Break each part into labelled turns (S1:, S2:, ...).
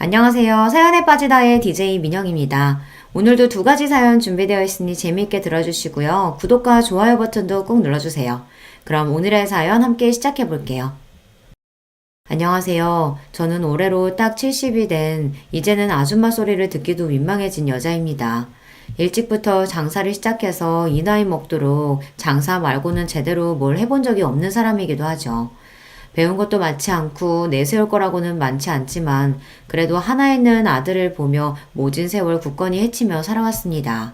S1: 안녕하세요. 사연에 빠지다의 DJ 민영입니다. 오늘도 두 가지 사연 준비되어 있으니 재미있게 들어주시고요. 구독과 좋아요 버튼도 꾹 눌러주세요. 그럼 오늘의 사연 함께 시작해 볼게요. 안녕하세요. 저는 올해로 딱 70이 된 이제는 아줌마 소리를 듣기도 민망해진 여자입니다. 일찍부터 장사를 시작해서 이 나이 먹도록 장사 말고는 제대로 뭘 해본 적이 없는 사람이기도 하죠. 배운 것도 많지 않고 내세울 거라고는 많지 않지만 그래도 하나 있는 아들을 보며 모진 세월 굳건히 헤치며 살아왔습니다.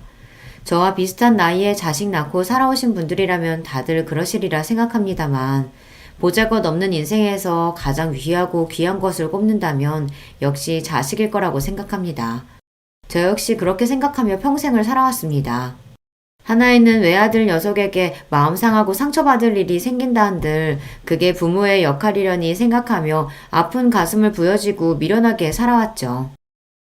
S1: 저와 비슷한 나이에 자식 낳고 살아오신 분들이라면 다들 그러시리라 생각합니다만 보잘것없는 인생에서 가장 귀하고 귀한 것을 꼽는다면 역시 자식일 거라고 생각합니다. 저 역시 그렇게 생각하며 평생을 살아왔습니다. 하나 있는 외아들 녀석에게 마음 상하고 상처받을 일이 생긴다 한들 그게 부모의 역할이려니 생각하며 아픈 가슴을 부여지고 미련하게 살아왔죠.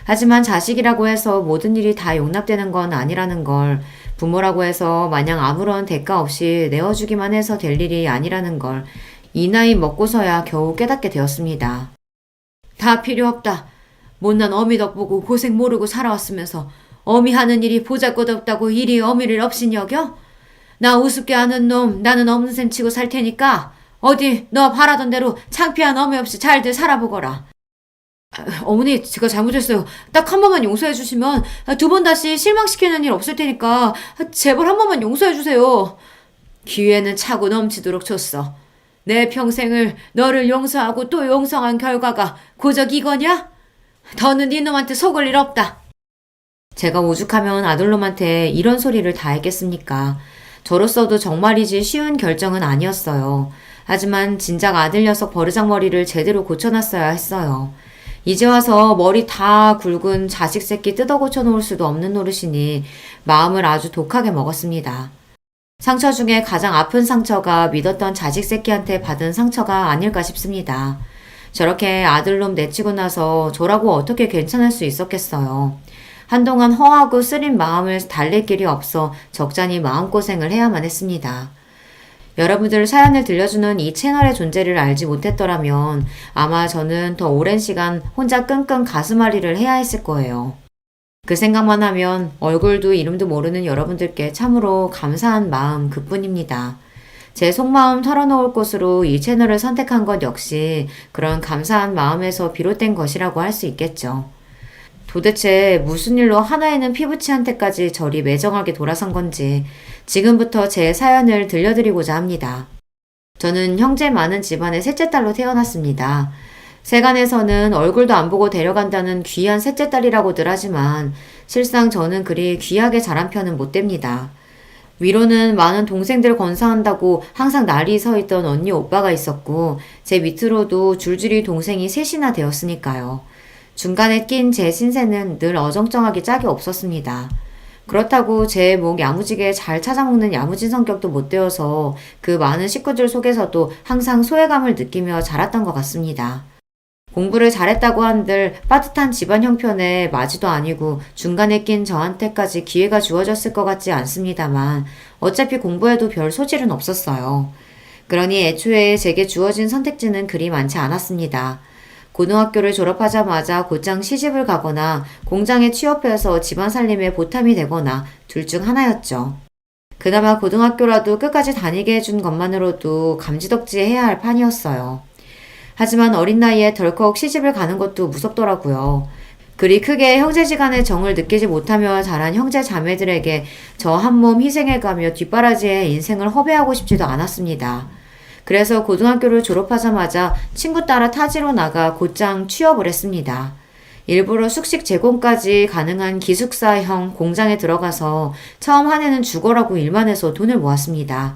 S1: 하지만 자식이라고 해서 모든 일이 다 용납되는 건 아니라는 걸, 부모라고 해서 마냥 아무런 대가 없이 내어주기만 해서 될 일이 아니라는 걸 이 나이 먹고서야 겨우 깨닫게 되었습니다. 다 필요 없다. 못난 어미 덕보고 고생 모르고 살아왔으면서 어미 하는 일이 보잘것없다고 이리 어미를 업신 여겨? 나 우습게 아는 놈 나는 없는 셈 치고 살 테니까 어디 너 바라던 대로 창피한 어미 없이 잘들 살아보거라. 어머니 제가 잘못했어요. 딱 한 번만 용서해 주시면 두 번 다시 실망시키는 일 없을 테니까 제발 한 번만 용서해 주세요. 기회는 차고 넘치도록 줬어. 내 평생을 너를 용서하고 또 용서한 결과가 고작 이거냐? 더는 네 놈한테 속을 일 없다. 제가 오죽하면 아들놈한테 이런 소리를 다 했겠습니까? 저로서도 정말이지 쉬운 결정은 아니었어요. 하지만 진작 아들 녀석 버르장머리를 제대로 고쳐놨어야 했어요. 이제 와서 머리 다 굵은 자식 새끼 뜯어 고쳐놓을 수도 없는 노릇이니 마음을 아주 독하게 먹었습니다. 상처 중에 가장 아픈 상처가 믿었던 자식 새끼한테 받은 상처가 아닐까 싶습니다. 저렇게 아들놈 내치고 나서 저라고 어떻게 괜찮을 수 있었겠어요. 한동안 허하고 쓰린 마음을 달랠 길이 없어 적잖이 마음고생을 해야만 했습니다. 여러분들 사연을 들려주는 이 채널의 존재를 알지 못했더라면 아마 저는 더 오랜 시간 혼자 끙끙 가슴앓이를 해야 했을 거예요. 그 생각만 하면 얼굴도 이름도 모르는 여러분들께 참으로 감사한 마음 그뿐입니다. 제 속마음 털어놓을 곳으로 이 채널을 선택한 것 역시 그런 감사한 마음에서 비롯된 것이라고 할 수 있겠죠. 도대체 무슨 일로 하나에는 피부치한테까지 저리 매정하게 돌아선 건지 지금부터 제 사연을 들려드리고자 합니다. 저는 형제 많은 집안의 셋째 딸로 태어났습니다. 세간에서는 얼굴도 안 보고 데려간다는 귀한 셋째 딸이라고들 하지만 실상 저는 그리 귀하게 자란 편은 못 됩니다. 위로는 많은 동생들 건사한다고 항상 날이 서 있던 언니 오빠가 있었고 제 밑으로도 줄줄이 동생이 셋이나 되었으니까요. 중간에 낀 제 신세는 늘 어정쩡하게 짝이 없었습니다. 그렇다고 제 목 야무지게 잘 찾아먹는 야무진 성격도 못 되어서 그 많은 식구들 속에서도 항상 소외감을 느끼며 자랐던 것 같습니다. 공부를 잘했다고 한들 빠듯한 집안 형편의 맞이도 아니고 중간에 낀 저한테까지 기회가 주어졌을 것 같지 않습니다만 어차피 공부에도 별 소질은 없었어요. 그러니 애초에 제게 주어진 선택지는 그리 많지 않았습니다. 고등학교를 졸업하자마자 곧장 시집을 가거나 공장에 취업해서 집안 살림에 보탬이 되거나 둘 중 하나였죠. 그나마 고등학교라도 끝까지 다니게 해준 것만으로도 감지덕지해야 할 판이었어요. 하지만 어린 나이에 덜컥 시집을 가는 것도 무섭더라고요. 그리 크게 형제지간의 정을 느끼지 못하며 자란 형제 자매들에게 저 한 몸 희생해가며 뒷바라지에 인생을 허비하고 싶지도 않았습니다. 그래서 고등학교를 졸업하자마자 친구 따라 타지로 나가 곧장 취업을 했습니다. 일부러 숙식 제공까지 가능한 기숙사형 공장에 들어가서 처음 한 해는 죽어라고 일만 해서 돈을 모았습니다.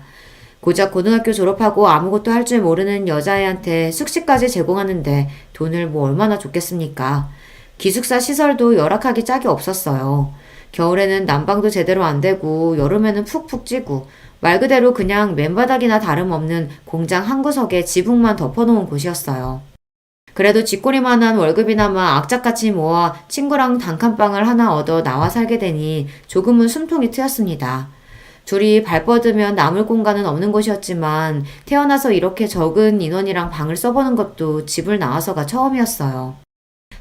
S1: 고작 고등학교 졸업하고 아무것도 할 줄 모르는 여자애한테 숙식까지 제공하는데 돈을 뭐 얼마나 줬겠습니까? 기숙사 시설도 열악하기 짝이 없었어요. 겨울에는 난방도 제대로 안 되고 여름에는 푹푹 찌고 말 그대로 그냥 맨바닥이나 다름없는 공장 한 구석에 지붕만 덮어놓은 곳이었어요. 그래도 쥐꼬리만한 월급이나마 악착같이 모아 친구랑 단칸방을 하나 얻어 나와 살게 되니 조금은 숨통이 트였습니다. 둘이 발 뻗으면 남을 공간은 없는 곳이었지만 태어나서 이렇게 적은 인원이랑 방을 써보는 것도 집을 나와서가 처음이었어요.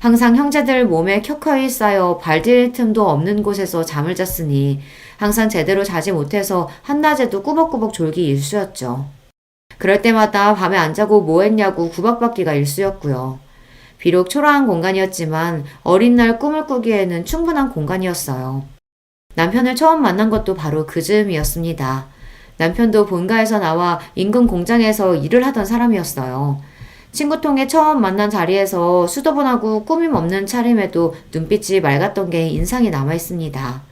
S1: 항상 형제들 몸에 켜켜이 쌓여 발디딜 틈도 없는 곳에서 잠을 잤으니 항상 제대로 자지 못해서 한낮에도 꾸벅꾸벅 졸기 일쑤였죠. 그럴 때마다 밤에 안 자고 뭐 했냐고 구박받기가 일쑤였고요. 비록 초라한 공간이었지만 어린 날 꿈을 꾸기에는 충분한 공간이었어요. 남편을 처음 만난 것도 바로 그 즈음이었습니다. 남편도 본가에서 나와 인근 공장에서 일을 하던 사람이었어요. 친구통에 처음 만난 자리에서 수더분하고 꾸밈 없는 차림에도 눈빛이 맑았던 게 인상이 남아 있습니다.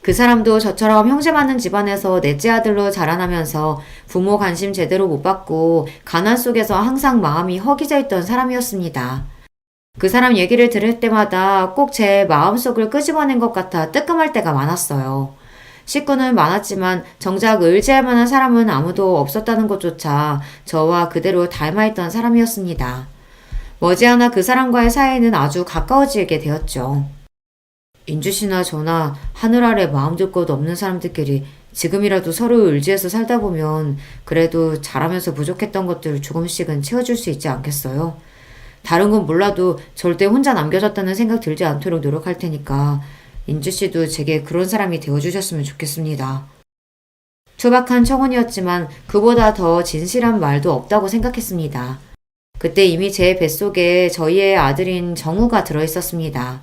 S1: 그 사람도 저처럼 형제 많은 집안에서 넷째 아들로 자라나면서 부모 관심 제대로 못 받고 가난 속에서 항상 마음이 허기져 있던 사람이었습니다. 그 사람 얘기를 들을 때마다 꼭 제 마음속을 끄집어낸 것 같아 뜨끔할 때가 많았어요. 식구는 많았지만 정작 의지할 만한 사람은 아무도 없었다는 것조차 저와 그대로 닮아있던 사람이었습니다. 머지않아 그 사람과의 사이는 아주 가까워지게 되었죠. 인주 씨나 저나 하늘 아래 마음 둘 것 없는 사람들끼리 지금이라도 서로 의지해서 살다 보면 그래도 자라면서 부족했던 것들을 조금씩은 채워줄 수 있지 않겠어요? 다른 건 몰라도 절대 혼자 남겨졌다는 생각 들지 않도록 노력할 테니까 인주 씨도 제게 그런 사람이 되어주셨으면 좋겠습니다. 투박한 청혼이었지만 그보다 더 진실한 말도 없다고 생각했습니다. 그때 이미 제 뱃속에 저희의 아들인 정우가 들어있었습니다.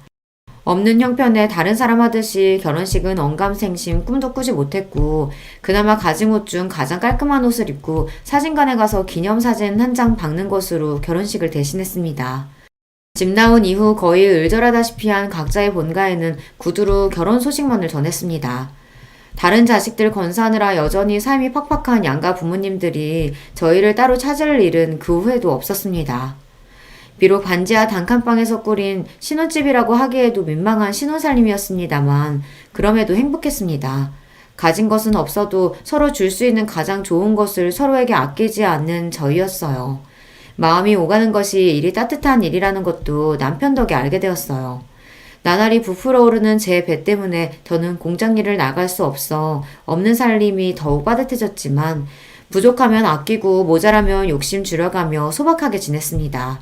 S1: 없는 형편에 다른 사람 하듯이 결혼식은 언감생심 꿈도 꾸지 못했고 그나마 가진 옷 중 가장 깔끔한 옷을 입고 사진관에 가서 기념사진 한 장 박는 것으로 결혼식을 대신했습니다. 집 나온 이후 거의 을절하다시피 한 각자의 본가에는 구두로 결혼 소식만을 전했습니다. 다른 자식들 건사하느라 여전히 삶이 팍팍한 양가 부모님들이 저희를 따로 찾을 일은 그 후에도 없었습니다. 비록 반지하 단칸방에서 꾸린 신혼집이라고 하기에도 민망한 신혼살림이었습니다만 그럼에도 행복했습니다. 가진 것은 없어도 서로 줄 수 있는 가장 좋은 것을 서로에게 아끼지 않는 저희였어요. 마음이 오가는 것이 이리 따뜻한 일이라는 것도 남편 덕에 알게 되었어요. 나날이 부풀어 오르는 제 배 때문에 더는 공장 일을 나갈 수 없어 없는 살림이 더욱 빠듯해졌지만 부족하면 아끼고 모자라면 욕심 줄여가며 소박하게 지냈습니다.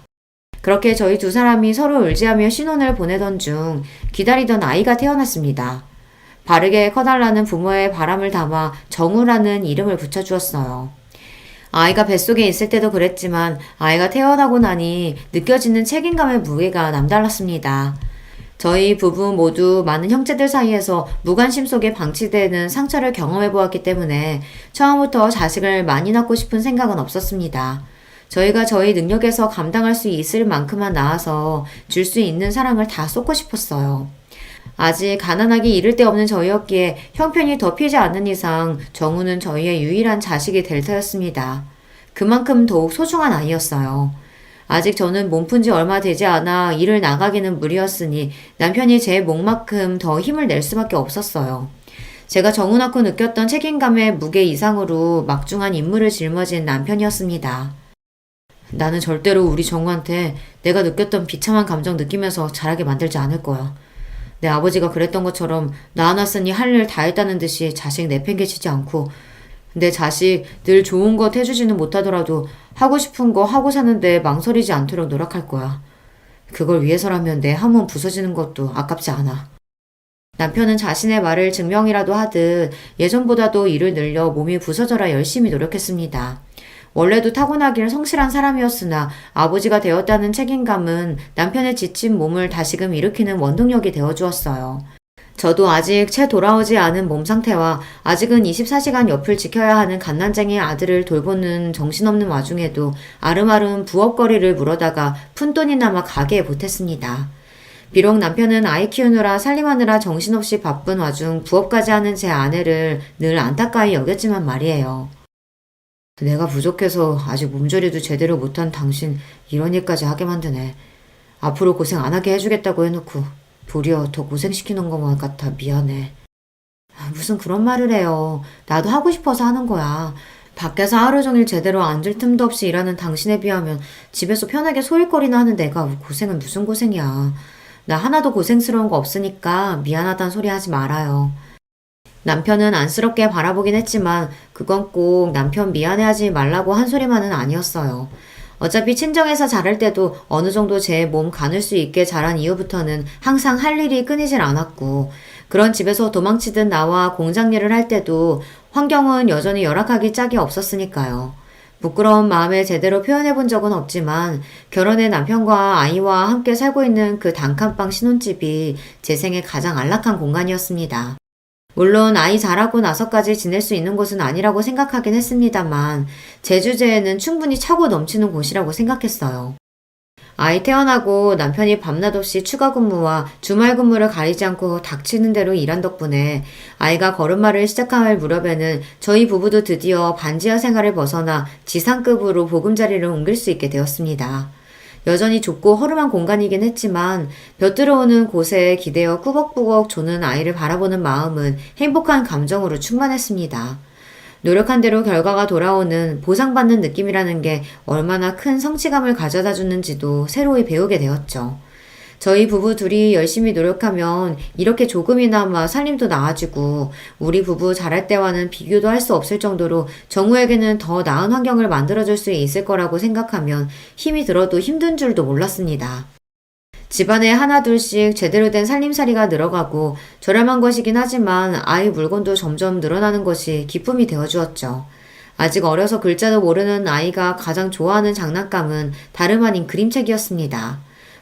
S1: 그렇게 저희 두 사람이 서로 의지하며 신혼을 보내던 중 기다리던 아이가 태어났습니다. 바르게 커달라는 부모의 바람을 담아 정우라는 이름을 붙여주었어요. 아이가 뱃속에 있을 때도 그랬지만 아이가 태어나고 나니 느껴지는 책임감의 무게가 남달랐습니다. 저희 부부 모두 많은 형제들 사이에서 무관심 속에 방치되는 상처를 경험해 보았기 때문에 처음부터 자식을 많이 낳고 싶은 생각은 없었습니다. 저희가 저희 능력에서 감당할 수 있을 만큼만 낳아서 줄 수 있는 사랑을 다 쏟고 싶었어요. 아직 가난하기 이를 데 없는 저희였기에 형편이 덮이지 않는 이상 정우는 저희의 유일한 자식이 될 터였습니다. 그만큼 더욱 소중한 아이였어요. 아직 저는 몸푼 지 얼마 되지 않아 일을 나가기는 무리였으니 남편이 제 몫만큼 더 힘을 낼 수밖에 없었어요. 제가 정우 낳고 느꼈던 책임감의 무게 이상으로 막중한 임무를 짊어진 남편이었습니다. 나는 절대로 우리 정우한테 내가 느꼈던 비참한 감정 느끼면서 자라게 만들지 않을 거야. 내 아버지가 그랬던 것처럼 낳아놨으니 할 일 다 했다는 듯이 자식 내팽개치지 않고 내 자식 늘 좋은 것 해주지는 못하더라도 하고 싶은 거 하고 사는데 망설이지 않도록 노력할 거야. 그걸 위해서라면 내 함은 부서지는 것도 아깝지 않아. 남편은 자신의 말을 증명이라도 하듯 예전보다도 일을 늘려 몸이 부서져라 열심히 노력했습니다. 원래도 타고나길 성실한 사람이었으나 아버지가 되었다는 책임감은 남편의 지친 몸을 다시금 일으키는 원동력이 되어주었어요. 저도 아직 채 돌아오지 않은 몸 상태와 아직은 24시간 옆을 지켜야 하는 갓난쟁이 아들을 돌보는 정신없는 와중에도 아름아름 부업거리를 물어다가 푼돈이나마 가게에 보탰습니다. 비록 남편은 아이 키우느라 살림하느라 정신없이 바쁜 와중 부업까지 하는 제 아내를 늘 안타까이 여겼지만 말이에요. 내가 부족해서 아직 몸조리도 제대로 못한 당신 이런 일까지 하게 만드네. 앞으로 고생 안 하게 해주겠다고 해놓고 도리어 더 고생시키는 것만 같아 미안해. 무슨 그런 말을 해요. 나도 하고 싶어서 하는 거야. 밖에서 하루 종일 제대로 앉을 틈도 없이 일하는 당신에 비하면 집에서 편하게 소일거리나 하는 내가 고생은 무슨 고생이야. 나 하나도 고생스러운 거 없으니까 미안하단 소리 하지 말아요. 남편은 안쓰럽게 바라보긴 했지만 그건 꼭 남편 미안해하지 말라고 한 소리만은 아니었어요. 어차피 친정에서 자랄 때도 어느 정도 제 몸 가눌 수 있게 자란 이후부터는 항상 할 일이 끊이질 않았고, 그런 집에서 도망치듯 나와 공장 일을 할 때도 환경은 여전히 열악하기 짝이 없었으니까요. 부끄러운 마음을 제대로 표현해 본 적은 없지만 결혼해 남편과 아이와 함께 살고 있는 그 단칸방 신혼집이 제 생애 가장 안락한 공간이었습니다. 물론 아이 자라고 나서까지 지낼 수 있는 곳은 아니라고 생각하긴 했습니다만 제 주제에는 충분히 차고 넘치는 곳이라고 생각했어요. 아이 태어나고 남편이 밤낮 없이 추가 근무와 주말 근무를 가리지 않고 닥치는 대로 일한 덕분에 아이가 걸음마를 시작할 무렵에는 저희 부부도 드디어 반지하 생활을 벗어나 지상급으로 보금자리를 옮길 수 있게 되었습니다. 여전히 좁고 허름한 공간이긴 했지만 볕 들어오는 곳에 기대어 꾸벅꾸벅 조는 아이를 바라보는 마음은 행복한 감정으로 충만했습니다. 노력한 대로 결과가 돌아오는 보상받는 느낌이라는 게 얼마나 큰 성취감을 가져다 주는지도 새로이 배우게 되었죠. 저희 부부 둘이 열심히 노력하면 이렇게 조금이나마 살림도 나아지고 우리 부부 잘할 때와는 비교도 할 수 없을 정도로 정우에게는 더 나은 환경을 만들어줄 수 있을 거라고 생각하면 힘이 들어도 힘든 줄도 몰랐습니다. 집안에 하나둘씩 제대로 된 살림살이가 늘어가고 저렴한 것이긴 하지만 아이 물건도 점점 늘어나는 것이 기쁨이 되어주었죠. 아직 어려서 글자도 모르는 아이가 가장 좋아하는 장난감은 다름 아닌 그림책이었습니다.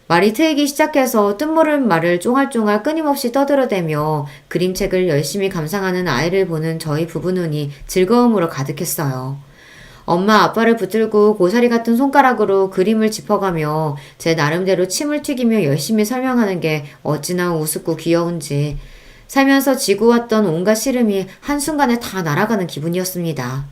S1: 말이 트이기 시작해서 뜻모를 말을 쫑알쫑알 끊임없이 떠들어대며 그림책을 열심히 감상하는 아이를 보는 저희 부부 눈이 즐거움으로 가득했어요. 엄마 아빠를 붙들고 고사리 같은 손가락으로 그림을 짚어가며 제 나름대로 침을 튀기며 열심히 설명하는 게 어찌나 우습고 귀여운지 살면서 지고왔던 온갖 시름이 한순간에 다 날아가는 기분이었습니다.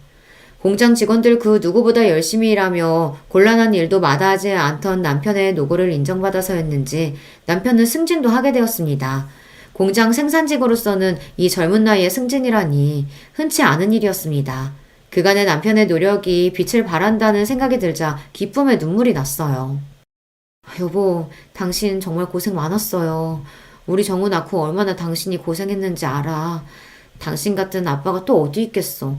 S1: 공장 직원들 그 누구보다 열심히 일하며 곤란한 일도 마다하지 않던 남편의 노고를 인정받아서였는지 남편은 승진도 하게 되었습니다. 공장 생산직으로서는 이 젊은 나이에 승진이라니 흔치 않은 일이었습니다. 그간의 남편의 노력이 빛을 발한다는 생각이 들자 기쁨에 눈물이 났어요. 여보, 당신 정말 고생 많았어요. 우리 정우 낳고 얼마나 당신이 고생했는지 알아. 당신 같은 아빠가 또 어디 있겠어.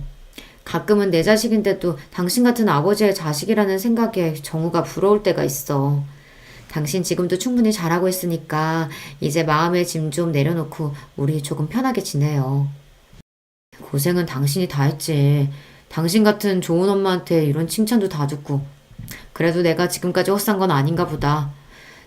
S1: 가끔은 내 자식인데도 당신 같은 아버지의 자식이라는 생각에 정우가 부러울 때가 있어. 당신 지금도 충분히 잘하고 있으니까 이제 마음의 짐 좀 내려놓고 우리 조금 편하게 지내요. 고생은 당신이 다 했지. 당신 같은 좋은 엄마한테 이런 칭찬도 다 듣고. 그래도 내가 지금까지 헛산 건 아닌가 보다.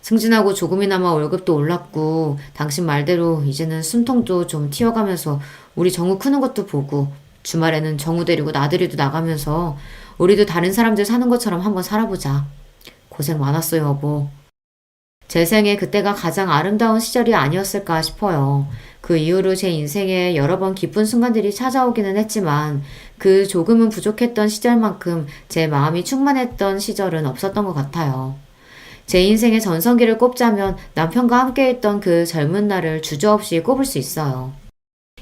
S1: 승진하고 조금이나마 월급도 올랐고 당신 말대로 이제는 숨통도 좀 튀어가면서 우리 정우 크는 것도 보고 주말에는 정우 데리고 나들이도 나가면서 우리도 다른 사람들 사는 것처럼 한번 살아보자. 고생 많았어요, 여보. 제 생에 그때가 가장 아름다운 시절이 아니었을까 싶어요. 그 이후로 제 인생에 여러 번 기쁜 순간들이 찾아오기는 했지만 그 조금은 부족했던 시절만큼 제 마음이 충만했던 시절은 없었던 것 같아요. 제 인생의 전성기를 꼽자면 남편과 함께했던 그 젊은 날을 주저없이 꼽을 수 있어요.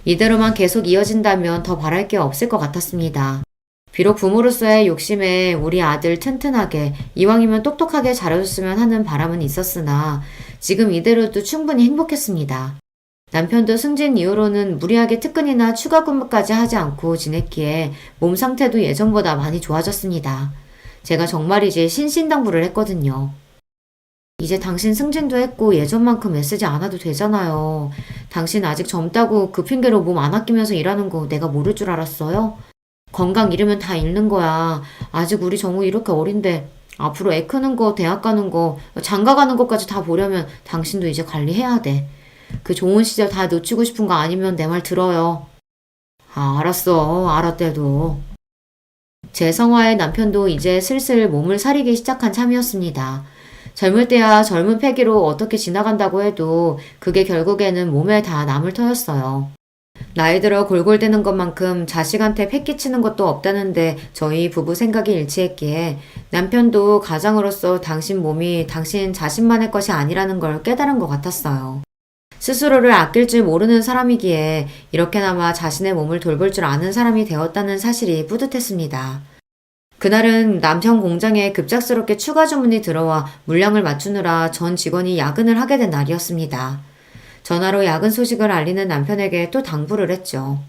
S1: 이대로만 계속 이어진다면 더 바랄 게 없을 것 같았습니다. 비록 부모로서의 욕심에 우리 아들 튼튼하게 이왕이면 똑똑하게 자라줬으면 하는 바람은 있었으나 지금 이대로도 충분히 행복했습니다. 남편도 승진 이후로는 무리하게 특근이나 추가 근무까지 하지 않고 지냈기에 몸 상태도 예전보다 많이 좋아졌습니다. 제가 정말이지 신신당부를 했거든요. 이제 당신 승진도 했고 예전만큼 애쓰지 않아도 되잖아요. 당신 아직 젊다고 그 핑계로 몸 안 아끼면서 일하는 거 내가 모를 줄 알았어요? 건강 잃으면 다 잃는 거야. 아직 우리 정우 이렇게 어린데 앞으로 애 크는 거, 대학 가는 거, 장가 가는 것까지 다 보려면 당신도 이제 관리해야 돼. 그 좋은 시절 다 놓치고 싶은 거 아니면 내 말 들어요. 알았어. 알았대도. 제 성화의 남편도 이제 슬슬 몸을 사리기 시작한 참이었습니다. 젊을 때야 젊은 패기로 어떻게 지나간다고 해도 그게 결국에는 몸에 다 남을 터였어요. 나이 들어 골골대는 것만큼 자식한테 패기치는 것도 없다는데 저희 부부 생각이 일치했기에 남편도 가장으로서 당신 몸이 당신 자신만의 것이 아니라는 걸 깨달은 것 같았어요. 스스로를 아낄 줄 모르는 사람이기에 이렇게나마 자신의 몸을 돌볼 줄 아는 사람이 되었다는 사실이 뿌듯했습니다. 그날은 남편 공장에 급작스럽게 추가 주문이 들어와 물량을 맞추느라 전 직원이 야근을 하게 된 날이었습니다. 전화로 야근 소식을 알리는 남편에게 또 당부를 했죠.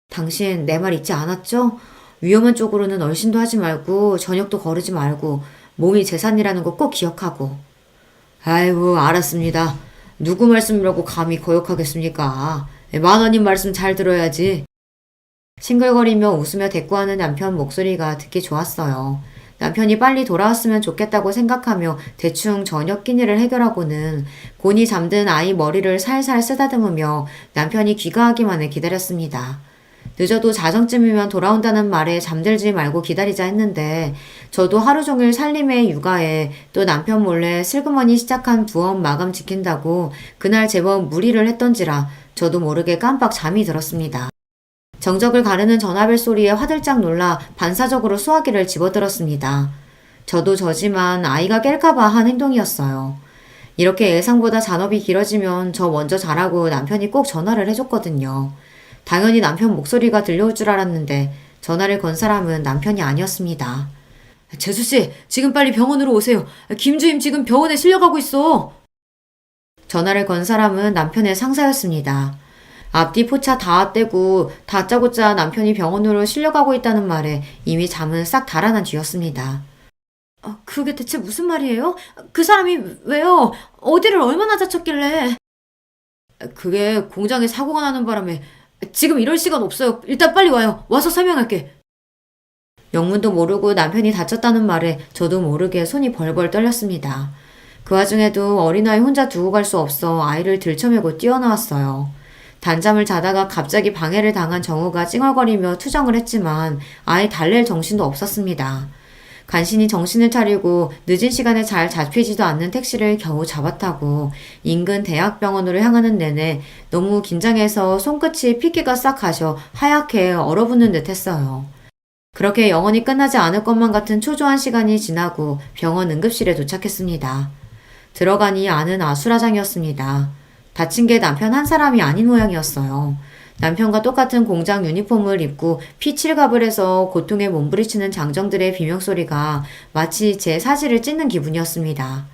S1: 당신 내 말 잊지 않았죠? 위험한 쪽으로는 얼씬도 하지 말고 저녁도 거르지 말고 몸이 재산이라는 거 꼭 기억하고. 아이고, 알았습니다. 누구 말씀이라고 감히 거역하겠습니까? 만원님 말씀 잘 들어야지. 싱글거리며 웃으며 대꾸하는 남편 목소리가 듣기 좋았어요. 남편이 빨리 돌아왔으면 좋겠다고 생각하며 대충 저녁 끼니를 해결하고는 곤히 잠든 아이 머리를 살살 쓰다듬으며 남편이 귀가하기만을 기다렸습니다. 늦어도 자정쯤이면 돌아온다는 말에 잠들지 말고 기다리자 했는데 저도 하루 종일 살림에 육아에 또 남편 몰래 슬그머니 시작한 부업 마감 지킨다고 그날 제법 무리를 했던지라 저도 모르게 깜빡 잠이 들었습니다. 정적을 가르는 전화벨 소리에 화들짝 놀라 반사적으로 수화기를 집어들었습니다. 저도 저지만 아이가 깰까봐 한 행동이었어요. 이렇게 예상보다 잔업이 길어지면 저 먼저 자라고 남편이 꼭 전화를 해줬거든요. 당연히 남편 목소리가 들려올 줄 알았는데 전화를 건 사람은 남편이 아니었습니다. 재수씨, 지금 빨리 병원으로 오세요. 김주임 지금 병원에 실려가고 있어. 전화를 건 사람은 남편의 상사였습니다. 앞뒤 포차 다 떼고 다짜고짜 남편이 병원으로 실려가고 있다는 말에 이미 잠은 싹 달아난 뒤였습니다. 그게 대체 무슨 말이에요? 그 사람이 왜요? 어디를 얼마나 다쳤길래? 그게 공장에 사고가 나는 바람에 지금 이럴 시간 없어요. 일단 빨리 와요. 와서 설명할게. 영문도 모르고 남편이 다쳤다는 말에 저도 모르게 손이 벌벌 떨렸습니다. 그 와중에도 어린아이 혼자 두고 갈 수 없어 아이를 들쳐매고 뛰어나왔어요. 단잠을 자다가 갑자기 방해를 당한 정우가 찡얼거리며 투정을 했지만 아예 달랠 정신도 없었습니다. 간신히 정신을 차리고 늦은 시간에 잘 잡히지도 않는 택시를 겨우 잡았다고 인근 대학병원으로 향하는 내내 너무 긴장해서 손끝이 핏기가 싹 가셔 하얗게 얼어붙는 듯 했어요. 그렇게 영원히 끝나지 않을 것만 같은 초조한 시간이 지나고 병원 응급실에 도착했습니다. 들어가니 안은 아수라장이었습니다. 다친 게 남편 한 사람이 아닌 모양이었어요. 남편과 똑같은 공장 유니폼을 입고 피칠갑을 해서 고통에 몸부리치는 장정들의 비명소리가 마치 제 사지를 찢는 기분이었습니다.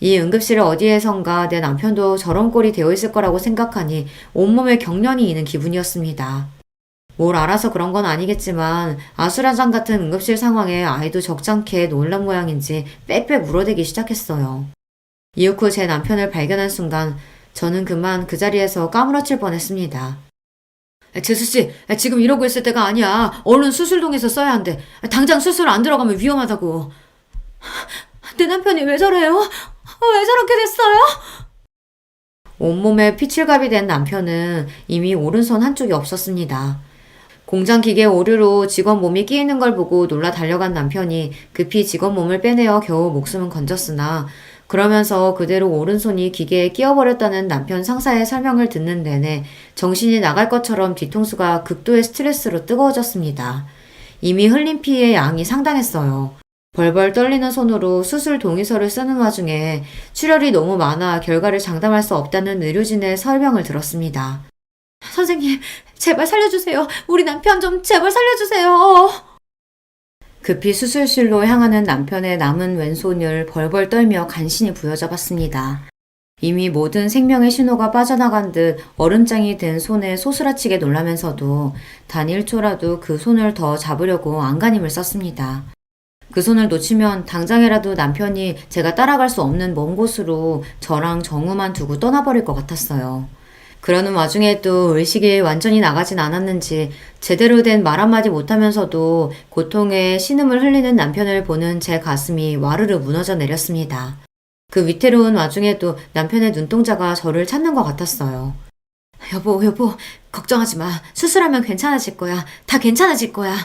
S1: 이 응급실 어디에선가 내 남편도 저런 꼴이 되어 있을 거라고 생각하니 온몸에 경련이 이는 기분이었습니다. 뭘 알아서 그런 건 아니겠지만 아수라장 같은 응급실 상황에 아이도 적잖게 놀란 모양인지 빽빽 울어대기 시작했어요. 이윽고 제 남편을 발견한 순간 저는 그만 그 자리에서 까무러칠 뻔했습니다. 재수씨, 지금 이러고 있을 때가 아니야. 얼른 수술동에서 써야 한대. 당장 수술 안 들어가면 위험하다고. 내 남편이 왜 저래요? 왜 저렇게 됐어요? 온몸에 피칠갑이 된 남편은 이미 오른손 한쪽이 없었습니다. 공장 기계 오류로 직원 몸이 끼이는 걸 보고 놀라 달려간 남편이 급히 직원 몸을 빼내어 겨우 목숨은 건졌으나 그러면서 그대로 오른손이 기계에 끼어버렸다는 남편 상사의 설명을 듣는 내내 정신이 나갈 것처럼 뒤통수가 극도의 스트레스로 뜨거워졌습니다. 이미 흘린 피의 양이 상당했어요. 벌벌 떨리는 손으로 수술 동의서를 쓰는 와중에 출혈이 너무 많아 결과를 장담할 수 없다는 의료진의 설명을 들었습니다. 선생님, 제발 살려주세요. 우리 남편 좀 제발 살려주세요. 급히 수술실로 향하는 남편의 남은 왼손을 벌벌 떨며 간신히 부여잡았습니다. 이미 모든 생명의 신호가 빠져나간 듯 얼음장이 된 손에 소스라치게 놀라면서도 단 1초라도 그 손을 더 잡으려고 안간힘을 썼습니다. 그 손을 놓치면 당장이라도 남편이 제가 따라갈 수 없는 먼 곳으로 저랑 정우만 두고 떠나버릴 것 같았어요. 그러는 와중에도 의식이 완전히 나가진 않았는지 제대로 된 말 한마디 못하면서도 고통에 신음을 흘리는 남편을 보는 제 가슴이 와르르 무너져 내렸습니다. 그 위태로운 와중에도 남편의 눈동자가 저를 찾는 것 같았어요. 여보, 걱정하지 마. 수술하면 괜찮아질 거야. 다 괜찮아질 거야.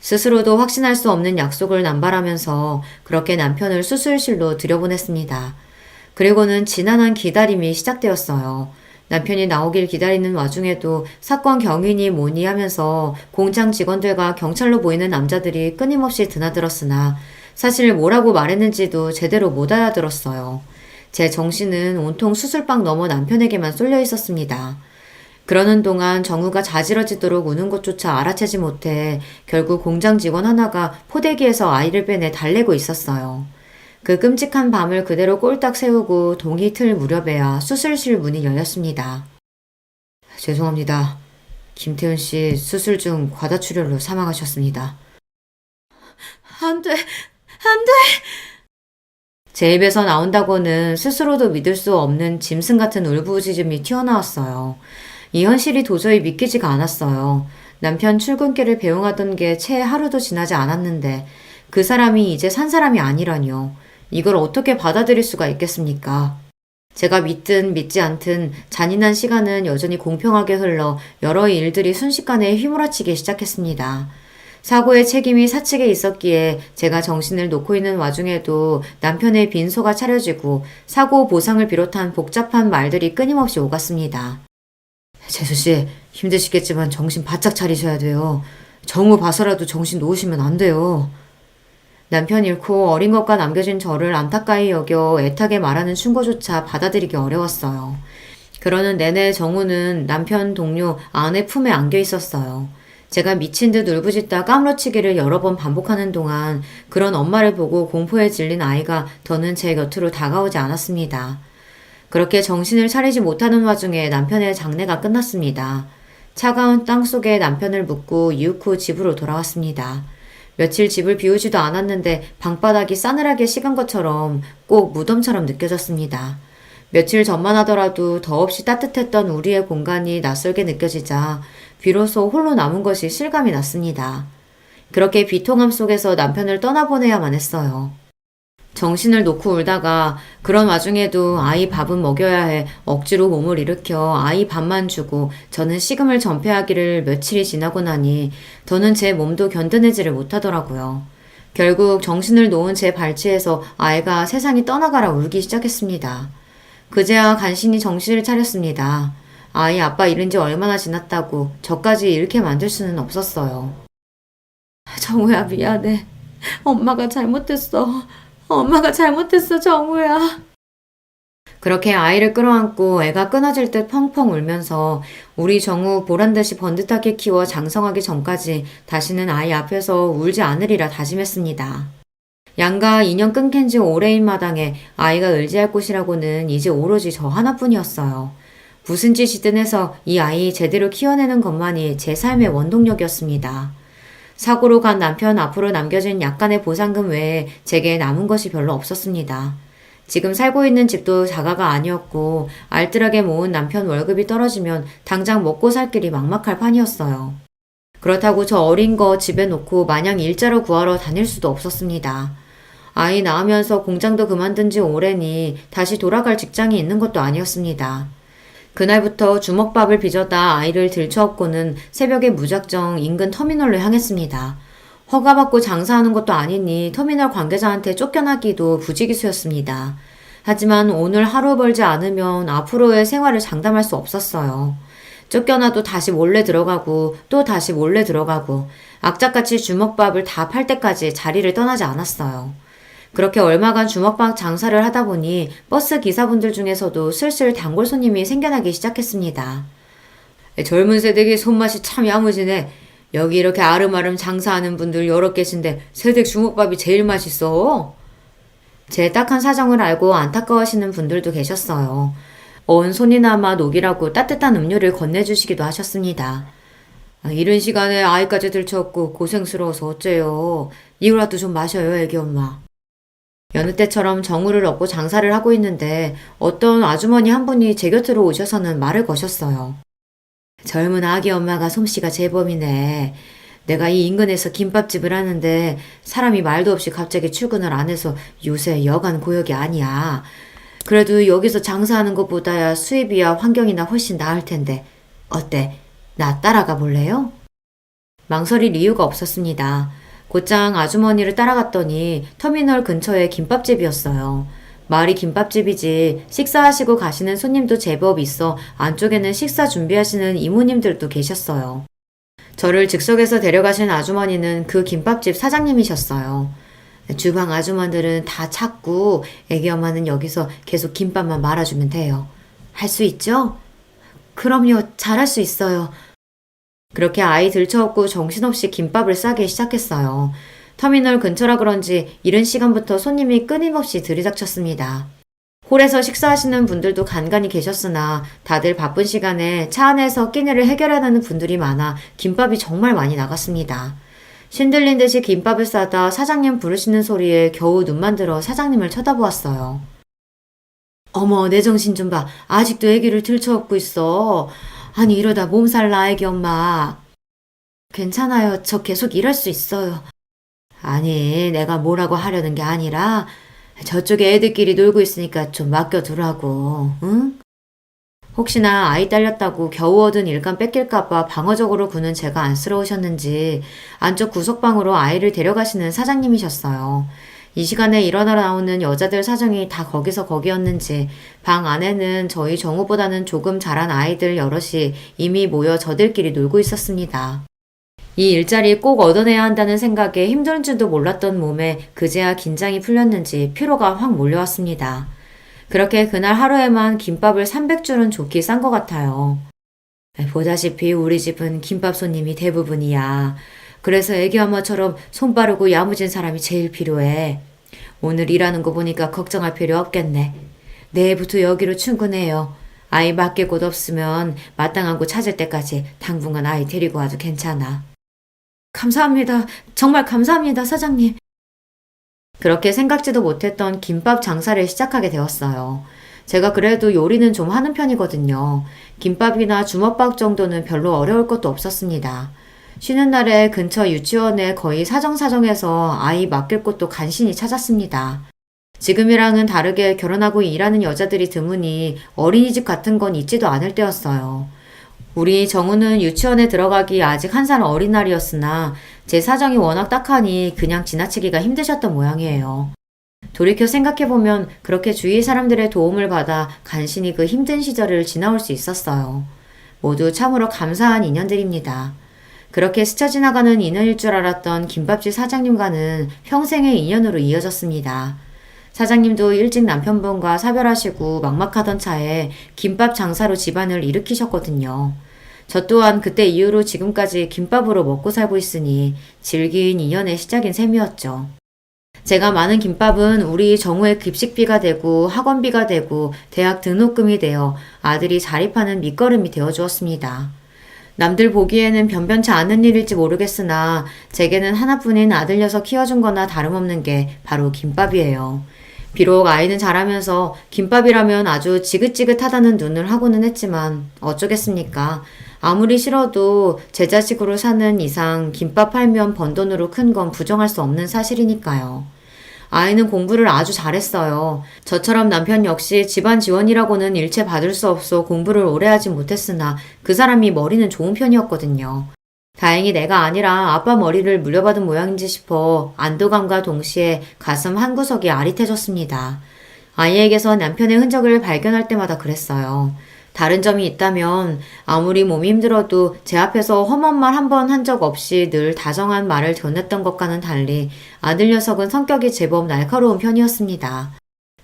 S1: 스스로도 확신할 수 없는 약속을 남발하면서 그렇게 남편을 수술실로 들여보냈습니다. 그리고는 지난한 기다림이 시작되었어요. 남편이 나오길 기다리는 와중에도 사건 경위니 뭐니 하면서 공장 직원들과 경찰로 보이는 남자들이 끊임없이 드나들었으나 사실 뭐라고 말했는지도 제대로 못 알아들었어요. 제 정신은 온통 수술방 너머 남편에게만 쏠려 있었습니다. 그러는 동안 정우가 자지러지도록 우는 것조차 알아채지 못해 결국 공장 직원 하나가 포대기에서 아이를 빼내 달래고 있었어요. 그 끔찍한 밤을 그대로 꼴딱 세우고 동이 틀 무렵에야 수술실 문이 열렸습니다. 죄송합니다. 김태훈 씨 수술 중 과다출혈로 사망하셨습니다. 안 돼. 안 돼! 제 입에서 나온다고는 스스로도 믿을 수 없는 짐승 같은 울부짖음이 튀어나왔어요. 이 현실이 도저히 믿기지가 않았어요. 남편 출근길을 배웅하던 게 채 하루도 지나지 않았는데 그 사람이 이제 산 사람이 아니라뇨. 이걸 어떻게 받아들일 수가 있겠습니까? 제가 믿든 믿지 않든 잔인한 시간은 여전히 공평하게 흘러 여러 일들이 순식간에 휘몰아치기 시작했습니다. 사고의 책임이 사측에 있었기에 제가 정신을 놓고 있는 와중에도 남편의 빈소가 차려지고 사고 보상을 비롯한 복잡한 말들이 끊임없이 오갔습니다. 재수씨, 힘드시겠지만 정신 바짝 차리셔야 돼요. 정우 봐서라도 정신 놓으시면 안 돼요. 남편 잃고 어린 것과 남겨진 저를 안타까이 여겨 애타게 말하는 충고조차 받아들이기 어려웠어요. 그러는 내내 정우는 남편 동료 아내 품에 안겨 있었어요. 제가 미친 듯 울부짖다 까무러치기를 여러 번 반복하는 동안 그런 엄마를 보고 공포에 질린 아이가 더는 제 곁으로 다가오지 않았습니다. 그렇게 정신을 차리지 못하는 와중에 남편의 장례가 끝났습니다. 차가운 땅 속에 남편을 묻고 이윽 후 집으로 돌아왔습니다. 며칠 집을 비우지도 않았는데 방바닥이 싸늘하게 식은 것처럼 꼭 무덤처럼 느껴졌습니다. 며칠 전만 하더라도 더없이 따뜻했던 우리의 공간이 낯설게 느껴지자 비로소 홀로 남은 것이 실감이 났습니다. 그렇게 비통함 속에서 남편을 떠나보내야만 했어요. 정신을 놓고 울다가 그런 와중에도 아이 밥은 먹여야 해 억지로 몸을 일으켜 아이 밥만 주고 저는 식음을 전폐하기를 며칠이 지나고 나니 더는 제 몸도 견뎌내지를 못하더라고요. 결국 정신을 놓은 제 발치에서 아이가 세상이 떠나가라 울기 시작했습니다. 그제야 간신히 정신을 차렸습니다. 아이 아빠 잃은 지 얼마나 지났다고 저까지 잃게 만들 수는 없었어요. 정우야 미안해. 엄마가 잘못했어. 엄마가 잘못했어, 정우야. 그렇게 아이를 끌어안고 애가 끊어질 듯 펑펑 울면서 우리 정우 보란듯이 번듯하게 키워 장성하기 전까지 다시는 아이 앞에서 울지 않으리라 다짐했습니다. 양가 인연 끊긴 지 오래인 마당에 아이가 의지할 곳이라고는 이제 오로지 저 하나뿐이었어요. 무슨 짓이든 해서 이 아이 제대로 키워내는 것만이 제 삶의 원동력이었습니다. 사고로 간 남편 앞으로 남겨진 약간의 보상금 외에 제게 남은 것이 별로 없었습니다. 지금 살고 있는 집도 자가가 아니었고 알뜰하게 모은 남편 월급이 떨어지면 당장 먹고 살 길이 막막할 판이었어요. 그렇다고 저 어린 거 집에 놓고 마냥 일자로 구하러 다닐 수도 없었습니다. 아이 낳으면서 공장도 그만둔 지 오래니 다시 돌아갈 직장이 있는 것도 아니었습니다. 그날부터 주먹밥을 빚어다 아이를 들쳐업고는 새벽에 무작정 인근 터미널로 향했습니다. 허가받고 장사하는 것도 아니니 터미널 관계자한테 쫓겨나기도 부지기수였습니다. 하지만 오늘 하루 벌지 않으면 앞으로의 생활을 장담할 수 없었어요. 쫓겨나도 다시 몰래 들어가고 또 다시 몰래 들어가고 악착같이 주먹밥을 다 팔 때까지 자리를 떠나지 않았어요. 그렇게 얼마간 주먹밥 장사를 하다 보니 버스 기사분들 중에서도 슬슬 단골 손님이 생겨나기 시작했습니다. 젊은 세대의 손맛이 참 야무지네. 여기 이렇게 아름아름 장사하는 분들 여러 계신데 세댁 주먹밥이 제일 맛있어. 제 딱한 사정을 알고 안타까워하시는 분들도 계셨어요. 언 손이나마 녹이라고 따뜻한 음료를 건네주시기도 하셨습니다. 이른 시간에 아이까지 들쳐업고 고생스러워서 어째요. 이거라도 좀 마셔요, 애기 엄마. 여느 때처럼 정우를 얻고 장사를 하고 있는데 어떤 아주머니 한 분이 제 곁으로 오셔서는 말을 거셨어요. 젊은 아기 엄마가 솜씨가 제법이네. 내가 이 인근에서 김밥집을 하는데 사람이 말도 없이 갑자기 출근을 안 해서 요새 여간 고역이 아니야. 그래도 여기서 장사하는 것보다야 수입이야 환경이나 훨씬 나을 텐데 어때? 나 따라가 볼래요? 망설일 이유가 없었습니다. 곧장 아주머니를 따라갔더니 터미널 근처에 김밥집이었어요. 말이 김밥집이지 식사하시고 가시는 손님도 제법 있어 안쪽에는 식사 준비하시는 이모님들도 계셨어요. 저를 즉석에서 데려가신 아주머니는 그 김밥집 사장님이셨어요. 주방 아주머니들은 다 찾고 애기 엄마는 여기서 계속 김밥만 말아주면 돼요. 할 수 있죠? 그럼요, 잘할 수 있어요. 그렇게 아이 들쳐업고 정신없이 김밥을 싸기 시작했어요. 터미널 근처라 그런지 이른 시간부터 손님이 끊임없이 들이닥쳤습니다. 홀에서 식사하시는 분들도 간간히 계셨으나 다들 바쁜 시간에 차 안에서 끼니를 해결하는 분들이 많아 김밥이 정말 많이 나갔습니다. 신들린 듯이 김밥을 싸다 사장님 부르시는 소리에 겨우 눈만 들어 사장님을 쳐다보았어요. 어머, 내 정신 좀 봐. 아직도 애기를 들쳐업고 있어. 아니, 이러다 몸살 나, 애기 엄마. 괜찮아요. 저 계속 일할 수 있어요. 아니, 내가 뭐라고 하려는 게 아니라 저쪽에 애들끼리 놀고 있으니까 좀 맡겨두라고, 응? 혹시나 아이 딸렸다고 겨우 얻은 일감 뺏길까봐 방어적으로 구는 제가 안쓰러우셨는지 안쪽 구석방으로 아이를 데려가시는 사장님이셨어요. 이 시간에 일어나 나오는 여자들 사정이 다 거기서 거기였는지 방 안에는 저희 정우보다는 조금 자란 아이들 여럿이 이미 모여 저들끼리 놀고 있었습니다. 이 일자리 꼭 얻어내야 한다는 생각에 힘든 줄도 몰랐던 몸에 그제야 긴장이 풀렸는지 피로가 확 몰려왔습니다. 그렇게 그날 하루에만 김밥을 300줄은 좋게 싼 것 같아요. 보다시피 우리 집은 김밥 손님이 대부분이야. 그래서 애기 엄마처럼 손 빠르고 야무진 사람이 제일 필요해. 오늘 일하는 거 보니까 걱정할 필요 없겠네. 내일부터 여기로 출근해요. 아이 맡길 곳 없으면 마땅한 곳 찾을 때까지 당분간 아이 데리고 와도 괜찮아. 감사합니다. 정말 감사합니다, 사장님. 그렇게 생각지도 못했던 김밥 장사를 시작하게 되었어요. 제가 그래도 요리는 좀 하는 편이거든요. 김밥이나 주먹밥 정도는 별로 어려울 것도 없었습니다. 쉬는 날에 근처 유치원에 거의 사정사정해서 아이 맡길 곳도 간신히 찾았습니다. 지금이랑은 다르게 결혼하고 일하는 여자들이 드무니 어린이집 같은 건 있지도 않을 때였어요. 우리 정우는 유치원에 들어가기 아직 1살 어린 날이었으나 제 사정이 워낙 딱하니 그냥 지나치기가 힘드셨던 모양이에요. 돌이켜 생각해보면 그렇게 주위 사람들의 도움을 받아 간신히 그 힘든 시절을 지나올 수 있었어요. 모두 참으로 감사한 인연들입니다. 그렇게 스쳐 지나가는 인연일 줄 알았던 김밥집 사장님과는 평생의 인연으로 이어졌습니다. 사장님도 일찍 남편분과 사별하시고 막막하던 차에 김밥 장사로 집안을 일으키셨거든요. 저 또한 그때 이후로 지금까지 김밥으로 먹고 살고 있으니 질긴 인연의 시작인 셈이었죠. 제가 많은 김밥은 우리 정우의 급식비가 되고 학원비가 되고 대학 등록금이 되어 아들이 자립하는 밑거름이 되어 주었습니다. 남들 보기에는 변변치 않은 일일지 모르겠으나 제게는 하나뿐인 아들 녀석 키워준 거나 다름없는 게 바로 김밥이에요. 비록 아이는 자라면서 김밥이라면 아주 지긋지긋하다는 눈을 하고는 했지만 어쩌겠습니까? 아무리 싫어도 제 자식으로 사는 이상 김밥 팔면 번 돈으로 큰 건 부정할 수 없는 사실이니까요. 아이는 공부를 아주 잘했어요. 저처럼 남편 역시 집안 지원이라고는 일체 받을 수 없어 공부를 오래 하진 못했으나 그 사람이 머리는 좋은 편이었거든요. 다행히 내가 아니라 아빠 머리를 물려받은 모양인지 싶어 안도감과 동시에 가슴 한구석이 아릿해졌습니다. 아이에게서 남편의 흔적을 발견할 때마다 그랬어요. 다른 점이 있다면 아무리 몸이 힘들어도 제 앞에서 험한 말 한 번 한 적 없이 늘 다정한 말을 전했던 것과는 달리 아들 녀석은 성격이 제법 날카로운 편이었습니다.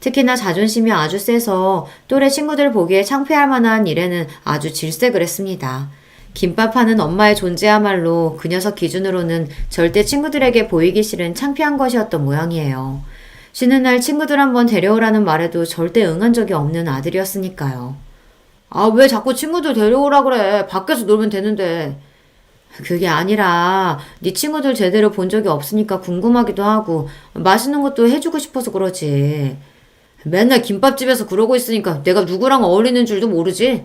S1: 특히나 자존심이 아주 세서 또래 친구들 보기에 창피할 만한 일에는 아주 질색을 했습니다. 김밥 하는 엄마의 존재야말로 그 녀석 기준으로는 절대 친구들에게 보이기 싫은 창피한 것이었던 모양이에요. 쉬는 날 친구들 한번 데려오라는 말에도 절대 응한 적이 없는 아들이었으니까요. 아, 왜 자꾸 친구들 데려오라 그래? 밖에서 놀면 되는데. 그게 아니라 네 친구들 제대로 본 적이 없으니까 궁금하기도 하고 맛있는 것도 해주고 싶어서 그러지. 맨날 김밥집에서 그러고 있으니까 내가 누구랑 어울리는 줄도 모르지?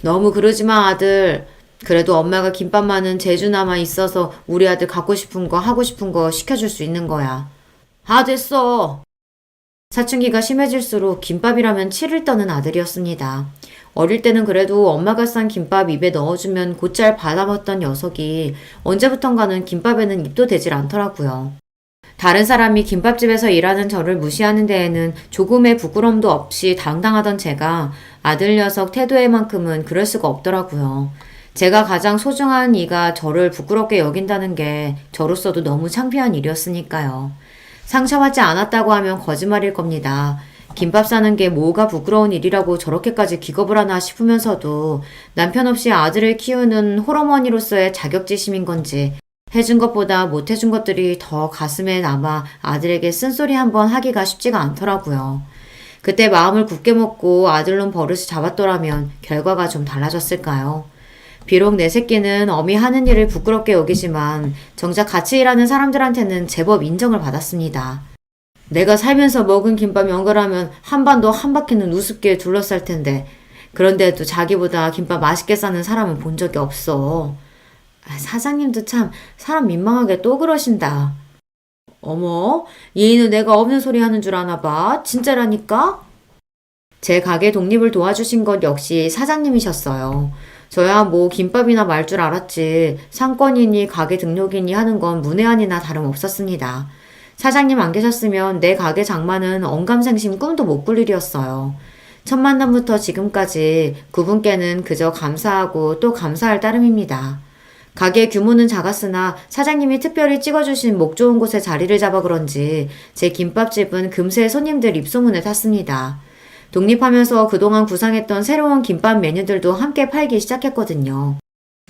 S1: 너무 그러지 마, 아들. 그래도 엄마가 김밥만은 재주나마 있어서 우리 아들 갖고 싶은 거 하고 싶은 거 시켜줄 수 있는 거야. 아, 됐어. 사춘기가 심해질수록 김밥이라면 치를 떠는 아들이었습니다. 어릴 때는 그래도 엄마가 싼 김밥 입에 넣어주면 곧잘 받아먹던 녀석이 언제부턴가는 김밥에는 입도 대질 않더라고요. 다른 사람이 김밥집에서 일하는 저를 무시하는 데에는 조금의 부끄러움도 없이 당당하던 제가 아들 녀석 태도에만큼은 그럴 수가 없더라고요. 제가 가장 소중한 이가 저를 부끄럽게 여긴다는 게 저로서도 너무 창피한 일이었으니까요. 상처받지 않았다고 하면 거짓말일 겁니다. 김밥 싸는 게 뭐가 부끄러운 일이라고 저렇게까지 기겁을 하나 싶으면서도 남편 없이 아들을 키우는 홀어머니로서의 자격지심인 건지 해준 것보다 못 해준 것들이 더 가슴에 남아 아들에게 쓴소리 한번 하기가 쉽지가 않더라고요. 그때 마음을 굳게 먹고 아들놈 버릇을 잡았더라면 결과가 좀 달라졌을까요? 비록 내 새끼는 어미 하는 일을 부끄럽게 여기지만 정작 같이 일하는 사람들한테는 제법 인정을 받았습니다. 내가 살면서 먹은 김밥 연결하면 한반도 한 바퀴는 우습게 둘러쌀 텐데 그런데도 자기보다 김밥 맛있게 싸는 사람은 본 적이 없어. 사장님도 참 사람 민망하게 또 그러신다. 어머, 얘는 내가 없는 소리 하는 줄 아나 봐. 진짜라니까? 제 가게 독립을 도와주신 것 역시 사장님이셨어요. 저야 뭐 김밥이나 말 줄 알았지 상권이니 가게 등록이니 하는 건 문외한이나 다름없었습니다. 사장님 안 계셨으면 내 가게 장만은 언감생심 꿈도 못 꿀 일이었어요. 첫 만남부터 지금까지 그분께는 그저 감사하고 또 감사할 따름입니다. 가게 규모는 작았으나 사장님이 특별히 찍어주신 목 좋은 곳에 자리를 잡아 그런지 제 김밥집은 금세 손님들 입소문에 탔습니다. 독립하면서 그동안 구상했던 새로운 김밥 메뉴들도 함께 팔기 시작했거든요.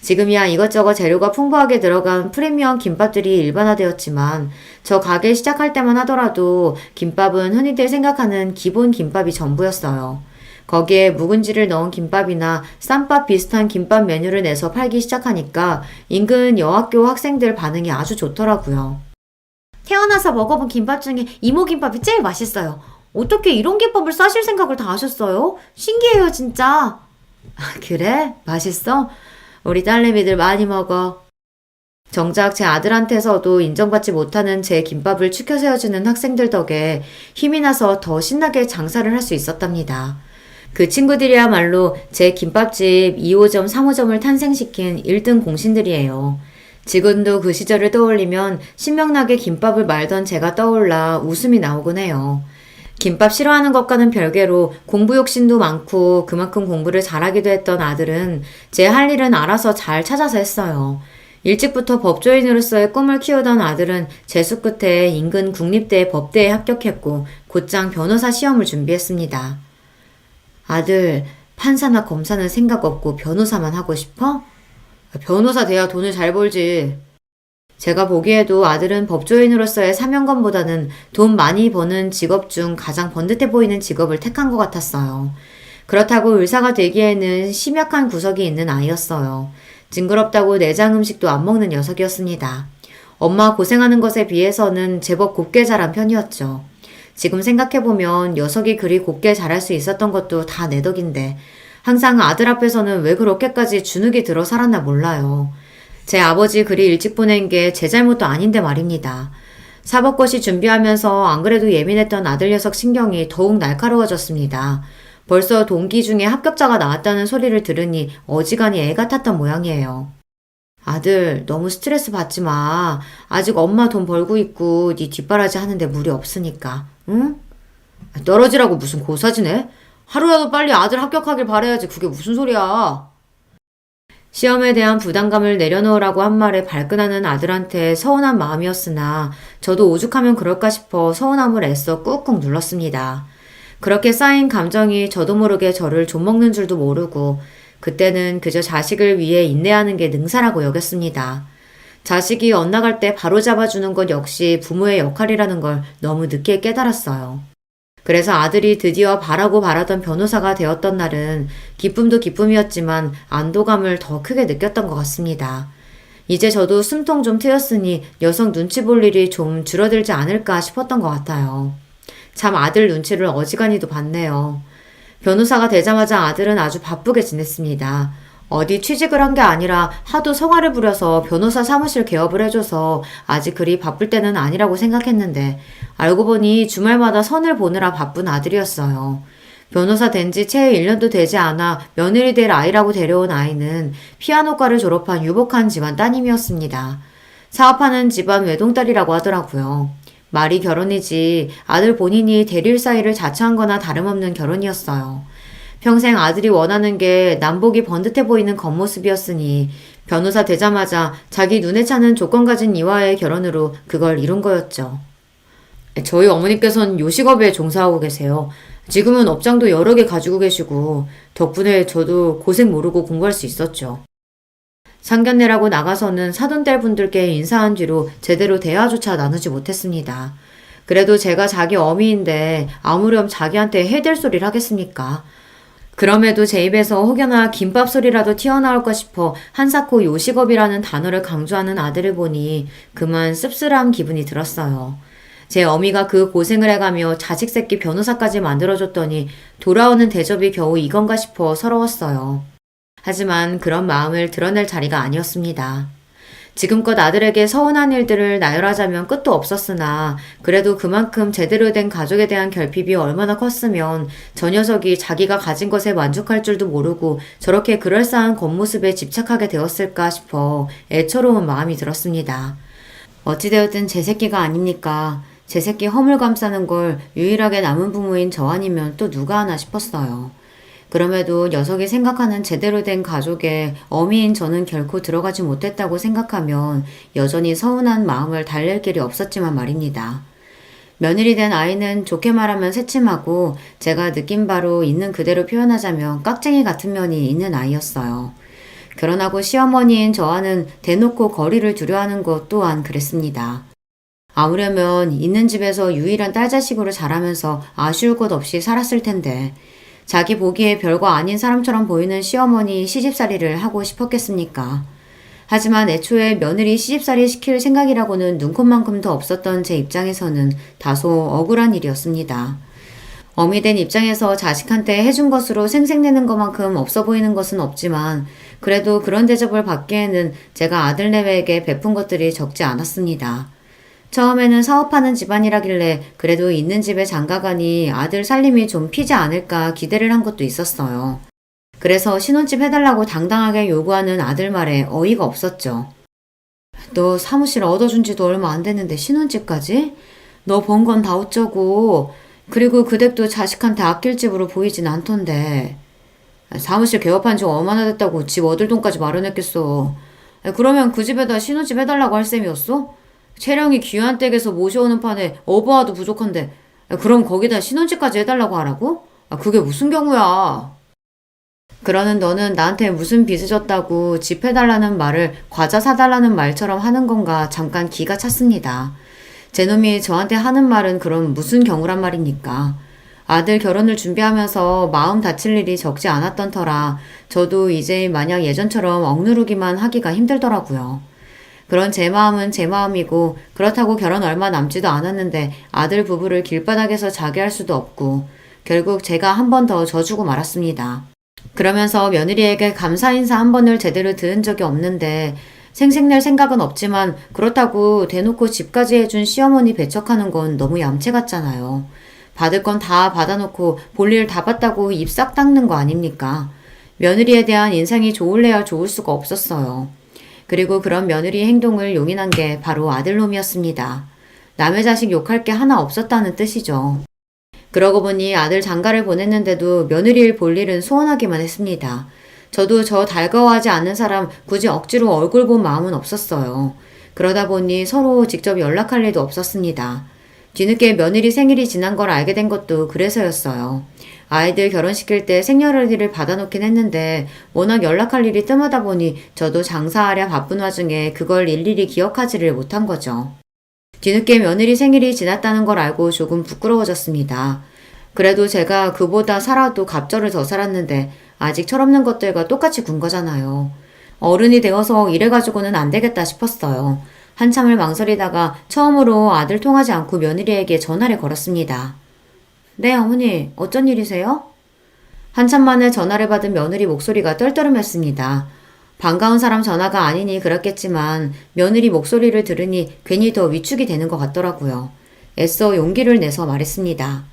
S1: 지금이야 이것저것 재료가 풍부하게 들어간 프리미엄 김밥들이 일반화되었지만 저 가게 시작할 때만 하더라도 김밥은 흔히들 생각하는 기본 김밥이 전부였어요. 거기에 묵은지를 넣은 김밥이나 쌈밥 비슷한 김밥 메뉴를 내서 팔기 시작하니까 인근 여학교 학생들 반응이 아주 좋더라고요. 태어나서 먹어본 김밥 중에 이모김밥이 제일 맛있어요. 어떻게 이런 김밥을 싸실 생각을 다 하셨어요? 신기해요, 진짜. 그래? 맛있어? 우리 딸내미들 많이 먹어. 정작 제 아들한테서도 인정받지 못하는 제 김밥을 추켜 세워주는 학생들 덕에 힘이 나서 더 신나게 장사를 할 수 있었답니다. 그 친구들이야말로 제 김밥집 2호점, 3호점을 탄생시킨 1등 공신들이에요. 지금도 그 시절을 떠올리면 신명나게 김밥을 말던 제가 떠올라 웃음이 나오곤 해요. 김밥 싫어하는 것과는 별개로 공부 욕심도 많고 그만큼 공부를 잘하기도 했던 아들은 제 할 일은 알아서 잘 찾아서 했어요. 일찍부터 법조인으로서의 꿈을 키우던 아들은 재수 끝에 인근 국립대 법대에 합격했고 곧장 변호사 시험을 준비했습니다. 아들, 판사나 검사는 생각 없고 변호사만 하고 싶어? 변호사 돼야 돈을 잘 벌지. 제가 보기에도 아들은 법조인으로서의 사명감보다는 돈 많이 버는 직업 중 가장 번듯해 보이는 직업을 택한 것 같았어요. 그렇다고 의사가 되기에는 심약한 구석이 있는 아이였어요. 징그럽다고 내장 음식도 안 먹는 녀석이었습니다. 엄마 고생하는 것에 비해서는 제법 곱게 자란 편이었죠. 지금 생각해보면 녀석이 그리 곱게 자랄 수 있었던 것도 다 내 덕인데 항상 아들 앞에서는 왜 그렇게까지 주눅이 들어 살았나 몰라요. 제 아버지 그리 일찍 보낸 게 제 잘못도 아닌데 말입니다. 사법고시 준비하면서 안 그래도 예민했던 아들 녀석 신경이 더욱 날카로워졌습니다. 벌써 동기 중에 합격자가 나왔다는 소리를 들으니 어지간히 애가 탔던 모양이에요. 아들, 너무 스트레스 받지 마. 아직 엄마 돈 벌고 있고 네 뒷바라지 하는데 무리 없으니까. 응? 떨어지라고 무슨 고사지네? 하루라도 빨리 아들 합격하길 바라야지. 그게 무슨 소리야. 시험에 대한 부담감을 내려놓으라고 한 말에 발끈하는 아들한테 서운한 마음이었으나 저도 오죽하면 그럴까 싶어 서운함을 애써 꾹꾹 눌렀습니다. 그렇게 쌓인 감정이 저도 모르게 저를 좀먹는 줄도 모르고 그때는 그저 자식을 위해 인내하는 게 능사라고 여겼습니다. 자식이 엇나갈 때 바로 잡아주는 것 역시 부모의 역할이라는 걸 너무 늦게 깨달았어요. 그래서 아들이 드디어 바라고 바라던 변호사가 되었던 날은 기쁨도 기쁨이었지만 안도감을 더 크게 느꼈던 것 같습니다. 이제 저도 숨통 좀 트였으니 녀석 눈치 볼 일이 좀 줄어들지 않을까 싶었던 것 같아요. 참 아들 눈치를 어지간히도 봤네요. 변호사가 되자마자 아들은 아주 바쁘게 지냈습니다. 어디 취직을 한 게 아니라 하도 성화를 부려서 변호사 사무실 개업을 해줘서 아직 그리 바쁠 때는 아니라고 생각했는데 알고 보니 주말마다 선을 보느라 바쁜 아들이었어요. 변호사 된 지 채 1년도 되지 않아 며느리 될 아이라고 데려온 아이는 피아노과를 졸업한 유복한 집안 따님이었습니다. 사업하는 집안 외동딸이라고 하더라고요. 말이 결혼이지 아들 본인이 대릴 사이를 자처한 거나 다름없는 결혼이었어요. 평생 아들이 원하는 게 남복이 번듯해 보이는 겉모습이었으니 변호사 되자마자 자기 눈에 차는 조건 가진 이와의 결혼으로 그걸 이룬 거였죠. 저희 어머니께서는 요식업에 종사하고 계세요. 지금은 업장도 여러 개 가지고 계시고 덕분에 저도 고생 모르고 공부할 수 있었죠. 상견례라고 나가서는 사돈딸 분들께 인사한 뒤로 제대로 대화조차 나누지 못했습니다. 그래도 제가 자기 어미인데 아무렴 자기한테 해댈 소리를 하겠습니까? 그럼에도 제 입에서 혹여나 김밥 소리라도 튀어나올까 싶어 한사코 요식업이라는 단어를 강조하는 아들을 보니 그만 씁쓸한 기분이 들었어요. 제 어미가 그 고생을 해가며 자식 새끼 변호사까지 만들어줬더니 돌아오는 대접이 겨우 이건가 싶어 서러웠어요. 하지만 그런 마음을 드러낼 자리가 아니었습니다. 지금껏 아들에게 서운한 일들을 나열하자면 끝도 없었으나 그래도 그만큼 제대로 된 가족에 대한 결핍이 얼마나 컸으면 저 녀석이 자기가 가진 것에 만족할 줄도 모르고 저렇게 그럴싸한 겉모습에 집착하게 되었을까 싶어 애처로운 마음이 들었습니다. 어찌되었든 제 새끼가 아닙니까? 제 새끼 허물 감싸는 걸 유일하게 남은 부모인 저 아니면 또 누가 하나 싶었어요. 그럼에도 녀석이 생각하는 제대로 된 가족에 어미인 저는 결코 들어가지 못했다고 생각하면 여전히 서운한 마음을 달랠 길이 없었지만 말입니다. 며느리 된 아이는 좋게 말하면 새침하고 제가 느낀 바로 있는 그대로 표현하자면 깍쟁이 같은 면이 있는 아이였어요. 결혼하고 시어머니인 저와는 대놓고 거리를 두려워하는 것 또한 그랬습니다. 아무려면 있는 집에서 유일한 딸 자식으로 자라면서 아쉬울 것 없이 살았을 텐데 자기 보기에 별거 아닌 사람처럼 보이는 시어머니 시집살이를 하고 싶었겠습니까? 하지만 애초에 며느리 시집살이 시킬 생각이라고는 눈꼽만큼도 없었던 제 입장에서는 다소 억울한 일이었습니다. 어미 된 입장에서 자식한테 해준 것으로 생색내는 것만큼 없어 보이는 것은 없지만 그래도 그런 대접을 받기에는 제가 아들내외에게 베푼 것들이 적지 않았습니다. 처음에는 사업하는 집안이라길래 그래도 있는 집에 장가가니 아들 살림이 좀 피지 않을까 기대를 한 것도 있었어요. 그래서 신혼집 해달라고 당당하게 요구하는 아들 말에 어이가 없었죠. 너 사무실 얻어준 지도 얼마 안 됐는데 신혼집까지? 너 번 건 다 어쩌고. 그리고 그 댁도 자식한테 아낄 집으로 보이진 않던데. 사무실 개업한 지 얼마나 됐다고 집 얻을 돈까지 마련했겠어. 그러면 그 집에다 신혼집 해달라고 할 셈이었어? 채령이 귀한 댁에서 모셔오는 판에 어부와도 부족한데 그럼 거기다 신혼집까지 해달라고 하라고? 그게 무슨 경우야. 그러는 너는 나한테 무슨 빚을 졌다고 집 해달라는 말을 과자 사달라는 말처럼 하는 건가 잠깐 기가 찼습니다. 제 놈이 저한테 하는 말은 그럼 무슨 경우란 말입니까? 아들 결혼을 준비하면서 마음 다칠 일이 적지 않았던 터라 저도 이제 마냥 예전처럼 억누르기만 하기가 힘들더라고요. 그런 제 마음은 제 마음이고 그렇다고 결혼 얼마 남지도 않았는데 아들 부부를 길바닥에서 자게 할 수도 없고 결국 제가 한 번 더 져주고 말았습니다. 그러면서 며느리에게 감사 인사 한 번을 제대로 들은 적이 없는데 생색낼 생각은 없지만 그렇다고 대놓고 집까지 해준 시어머니 배척하는 건 너무 얌체 같잖아요. 받을 건 다 받아놓고 볼일 다 봤다고 입 싹 닦는 거 아닙니까? 며느리에 대한 인상이 좋을래야 좋을 수가 없었어요. 그리고 그런 며느리의 행동을 용인한 게 바로 아들놈이었습니다. 남의 자식 욕할 게 하나 없었다는 뜻이죠. 그러고 보니 아들 장가를 보냈는데도 며느리를 볼 일은 소원하기만 했습니다. 저도 저 달가워하지 않는 사람 굳이 억지로 얼굴 본 마음은 없었어요. 그러다 보니 서로 직접 연락할 일도 없었습니다. 뒤늦게 며느리 생일이 지난 걸 알게 된 것도 그래서였어요. 아이들 결혼시킬 때 생년월일을 받아놓긴 했는데 워낙 연락할 일이 뜸하다 보니 저도 장사하랴 바쁜 와중에 그걸 일일이 기억하지를 못한 거죠. 뒤늦게 며느리 생일이 지났다는 걸 알고 조금 부끄러워졌습니다. 그래도 제가 그보다 살아도 갑절을 더 살았는데 아직 철없는 것들과 똑같이 군 거잖아요. 어른이 되어서 이래가지고는 안 되겠다 싶었어요. 한참을 망설이다가 처음으로 아들 통하지 않고 며느리에게 전화를 걸었습니다. 네, 어머니, 어쩐 일이세요? 한참 만에 전화를 받은 며느리 목소리가 떨떠름했습니다. 반가운 사람 전화가 아니니 그렇겠지만 며느리 목소리를 들으니 괜히 더 위축이 되는 것 같더라고요. 애써 용기를 내서 말했습니다.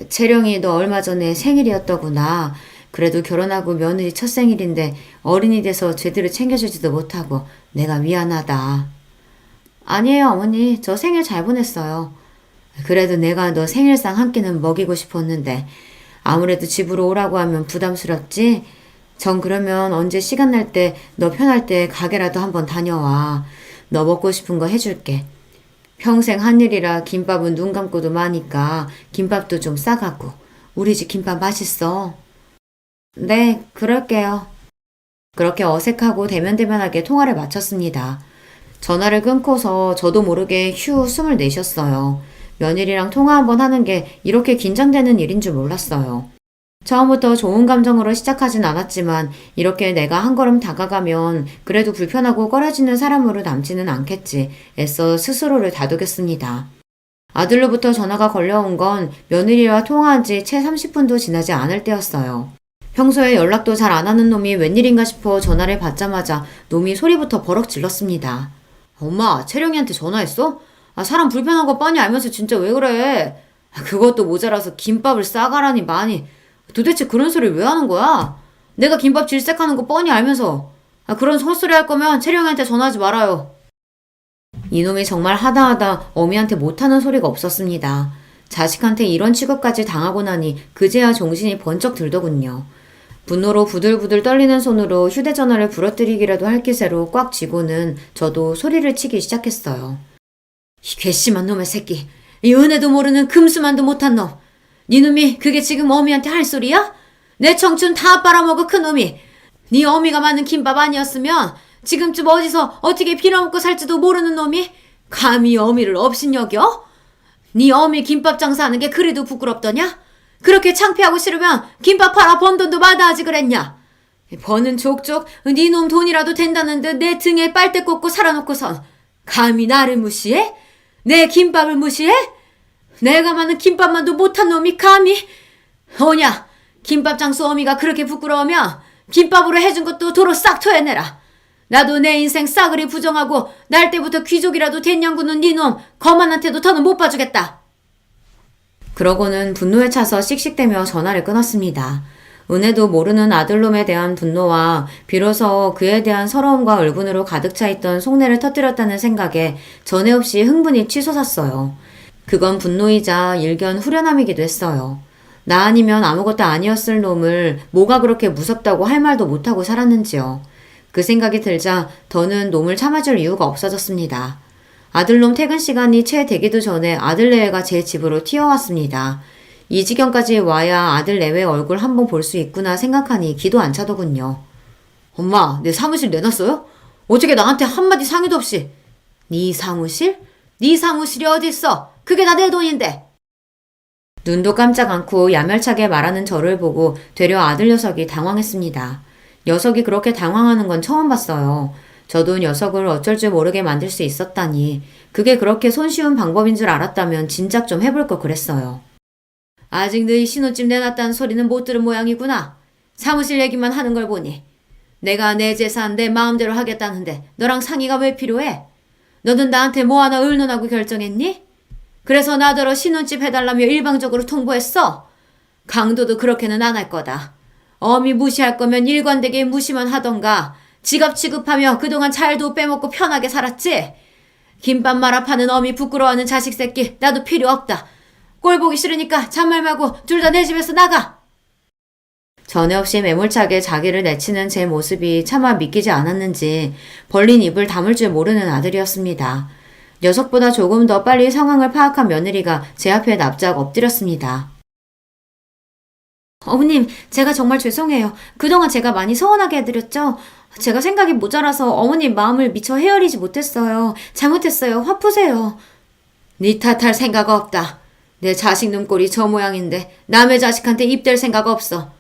S1: 채령이 너 얼마 전에 생일이었더구나. 그래도 결혼하고 며느리 첫 생일인데 어른이 돼서 제대로 챙겨주지도 못하고 내가 미안하다. 아니에요, 어머니. 저 생일 잘 보냈어요. 그래도 내가 너 생일상 한 끼는 먹이고 싶었는데 아무래도 집으로 오라고 하면 부담스럽지? 전 그러면 언제 시간 날 때 너 편할 때 가게라도 한번 다녀와. 너 먹고 싶은 거 해줄게. 평생 한 일이라 김밥은 눈 감고도 마니까 김밥도 좀 싸가고. 우리 집 김밥 맛있어. 네, 그럴게요. 그렇게 어색하고 대면대면하게 통화를 마쳤습니다. 전화를 끊고서 저도 모르게 휴 숨을 내쉬었어요. 며느리랑 통화 한번 하는 게 이렇게 긴장되는 일인 줄 몰랐어요. 처음부터 좋은 감정으로 시작하진 않았지만 이렇게 내가 한 걸음 다가가면 그래도 불편하고 꺼려지는 사람으로 남지는 않겠지 애써 스스로를 다독였습니다. 아들로부터 전화가 걸려온 건 며느리와 통화한 지 채 30분도 지나지 않을 때였어요. 평소에 연락도 잘 안 하는 놈이 웬일인가 싶어 전화를 받자마자 놈이 소리부터 버럭 질렀습니다. 엄마, 채령이한테 전화했어? 사람 불편한 거 뻔히 알면서 진짜 왜 그래? 그것도 모자라서 김밥을 싸가라니 많이. 도대체 그런 소리를 왜 하는 거야? 내가 김밥 질색하는 거 뻔히 알면서. 그런 헛소리 할 거면 채령이한테 전화하지 말아요. 이놈이 정말 하다하다 어미한테 못하는 소리가 없었습니다. 자식한테 이런 취급까지 당하고 나니 그제야 정신이 번쩍 들더군요. 분노로 부들부들 떨리는 손으로 휴대전화를 부러뜨리기라도 할 기세로 꽉 쥐고는 저도 소리를 치기 시작했어요. 이 괘씸한 놈의 새끼. 이 은혜도 모르는 금수만도 못한 놈. 네 놈이 그게 지금 어미한테 할 소리야? 내 청춘 다 빨아먹어 큰 놈이. 네 어미가 만든 김밥 아니었으면 지금쯤 어디서 어떻게 빌어먹고 살지도 모르는 놈이 감히 어미를 업신여겨? 네 어미 김밥 장사하는 게 그래도 부끄럽더냐? 그렇게 창피하고 싫으면 김밥 팔아 번 돈도 마다하지 그랬냐? 버는 족족 네 놈 돈이라도 된다는 듯 내 등에 빨대 꽂고 살아놓고선 감히 나를 무시해? 내 김밥을 무시해? 내가 만든 김밥만도 못한 놈이 감히? 오냐, 김밥 장수 어미가 그렇게 부끄러우면 김밥으로 해준 것도 도로 싹 토해내라. 나도 내 인생 싸그리 부정하고 날 때부터 귀족이라도 됐냐구는 니놈 거만한테도 더는 못 봐주겠다. 그러고는 분노에 차서 씩씩대며 전화를 끊었습니다. 은혜도 모르는 아들놈에 대한 분노와 비로소 그에 대한 서러움과 울분으로 가득 차 있던 속내를 터뜨렸다는 생각에 전에 없이 흥분이 치솟았어요. 그건 분노이자 일견 후련함이기도 했어요. 나 아니면 아무것도 아니었을 놈을 뭐가 그렇게 무섭다고 할 말도 못하고 살았는지요. 그 생각이 들자 더는 놈을 참아줄 이유가 없어졌습니다. 아들놈 퇴근 시간이 채 되기도 전에 아들 내외가 제 집으로 튀어왔습니다. 이 지경까지 와야 아들 내외 얼굴 한번 볼 수 있구나 생각하니 기도 안 차더군요. 엄마, 내 사무실 내놨어요? 어떻게 나한테 한마디 상의도 없이. 네 사무실? 네 사무실이 어딨어? 그게 다 내 돈인데. 눈도 깜짝 않고 야멸차게 말하는 저를 보고 되려 아들 녀석이 당황했습니다. 녀석이 그렇게 당황하는 건 처음 봤어요. 저도 녀석을 어쩔 줄 모르게 만들 수 있었다니 그게 그렇게 손쉬운 방법인 줄 알았다면 진작 좀 해볼 걸 그랬어요. 아직 너희 신혼집 내놨다는 소리는 못 들은 모양이구나. 사무실 얘기만 하는 걸 보니. 내가 내 재산 내 마음대로 하겠다는데 너랑 상의가 왜 필요해? 너는 나한테 뭐 하나 의논하고 결정했니? 그래서 나더러 신혼집 해달라며 일방적으로 통보했어? 강도도 그렇게는 안 할 거다. 어미 무시할 거면 일관되게 무시만 하던가 지갑 취급하며 그동안 잘도 빼먹고 편하게 살았지? 김밥 말아 파는 어미 부끄러워하는 자식 새끼 나도 필요 없다. 꼴 보기 싫으니까 잔말 말고 둘 다 내 집에서 나가. 전에 없이 매몰차게 자기를 내치는 제 모습이 차마 믿기지 않았는지 벌린 입을 다물 줄 모르는 아들이었습니다. 녀석보다 조금 더 빨리 상황을 파악한 며느리가 제 앞에 납작 엎드렸습니다. 어머님, 제가 정말 죄송해요. 그동안 제가 많이 서운하게 해드렸죠? 제가 생각이 모자라서 어머님 마음을 미처 헤아리지 못했어요. 잘못했어요. 화 푸세요. 네 탓할 생각 없다. 내 자식 눈꼴이 저 모양인데 남의 자식한테 입댈 생각 없어.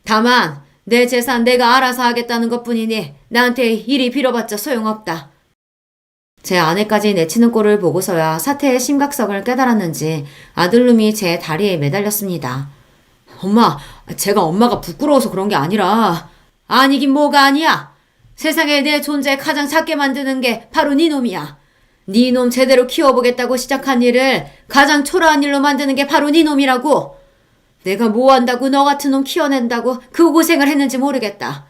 S1: 다만 내 재산 내가 알아서 하겠다는 것뿐이니 나한테 이리 빌어봤자 소용없다. 제 아내까지 내치는 꼴을 보고서야 사태의 심각성을 깨달았는지 아들놈이 제 다리에 매달렸습니다. 엄마, 제가 엄마가 부끄러워서 그런 게 아니라. 아니긴 뭐가 아니야. 세상에 내 존재 가장 작게 만드는 게 바로 네 놈이야. 네 놈 제대로 키워보겠다고 시작한 일을 가장 초라한 일로 만드는 게 바로 네 놈이라고. 내가 뭐 한다고 너 같은 놈 키워낸다고 그 고생을 했는지 모르겠다.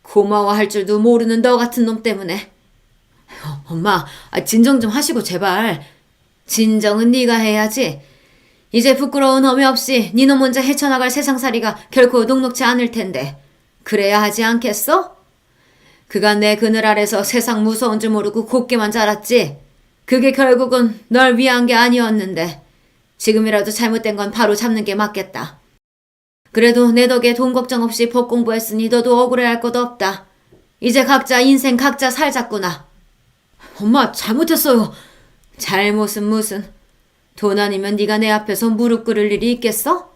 S1: 고마워할 줄도 모르는 너 같은 놈 때문에. 엄마, 진정 좀 하시고 제발. 진정은 네가 해야지. 이제 부끄러운 어미 없이 네 놈 혼자 헤쳐나갈 세상살이가 결코 녹록지 않을 텐데 그래야 하지 않겠어? 그간 내 그늘 아래서 세상 무서운 줄 모르고 곱게만 자랐지. 그게 결국은 널 위한 게 아니었는데 지금이라도 잘못된 건 바로 잡는 게 맞겠다. 그래도 내 덕에 돈 걱정 없이 법 공부했으니 너도 억울해할 것도 없다. 이제 각자 인생 각자 살자꾸나. 엄마, 잘못했어요. 잘못은 무슨. 돈 아니면 네가 내 앞에서 무릎 꿇을 일이 있겠어?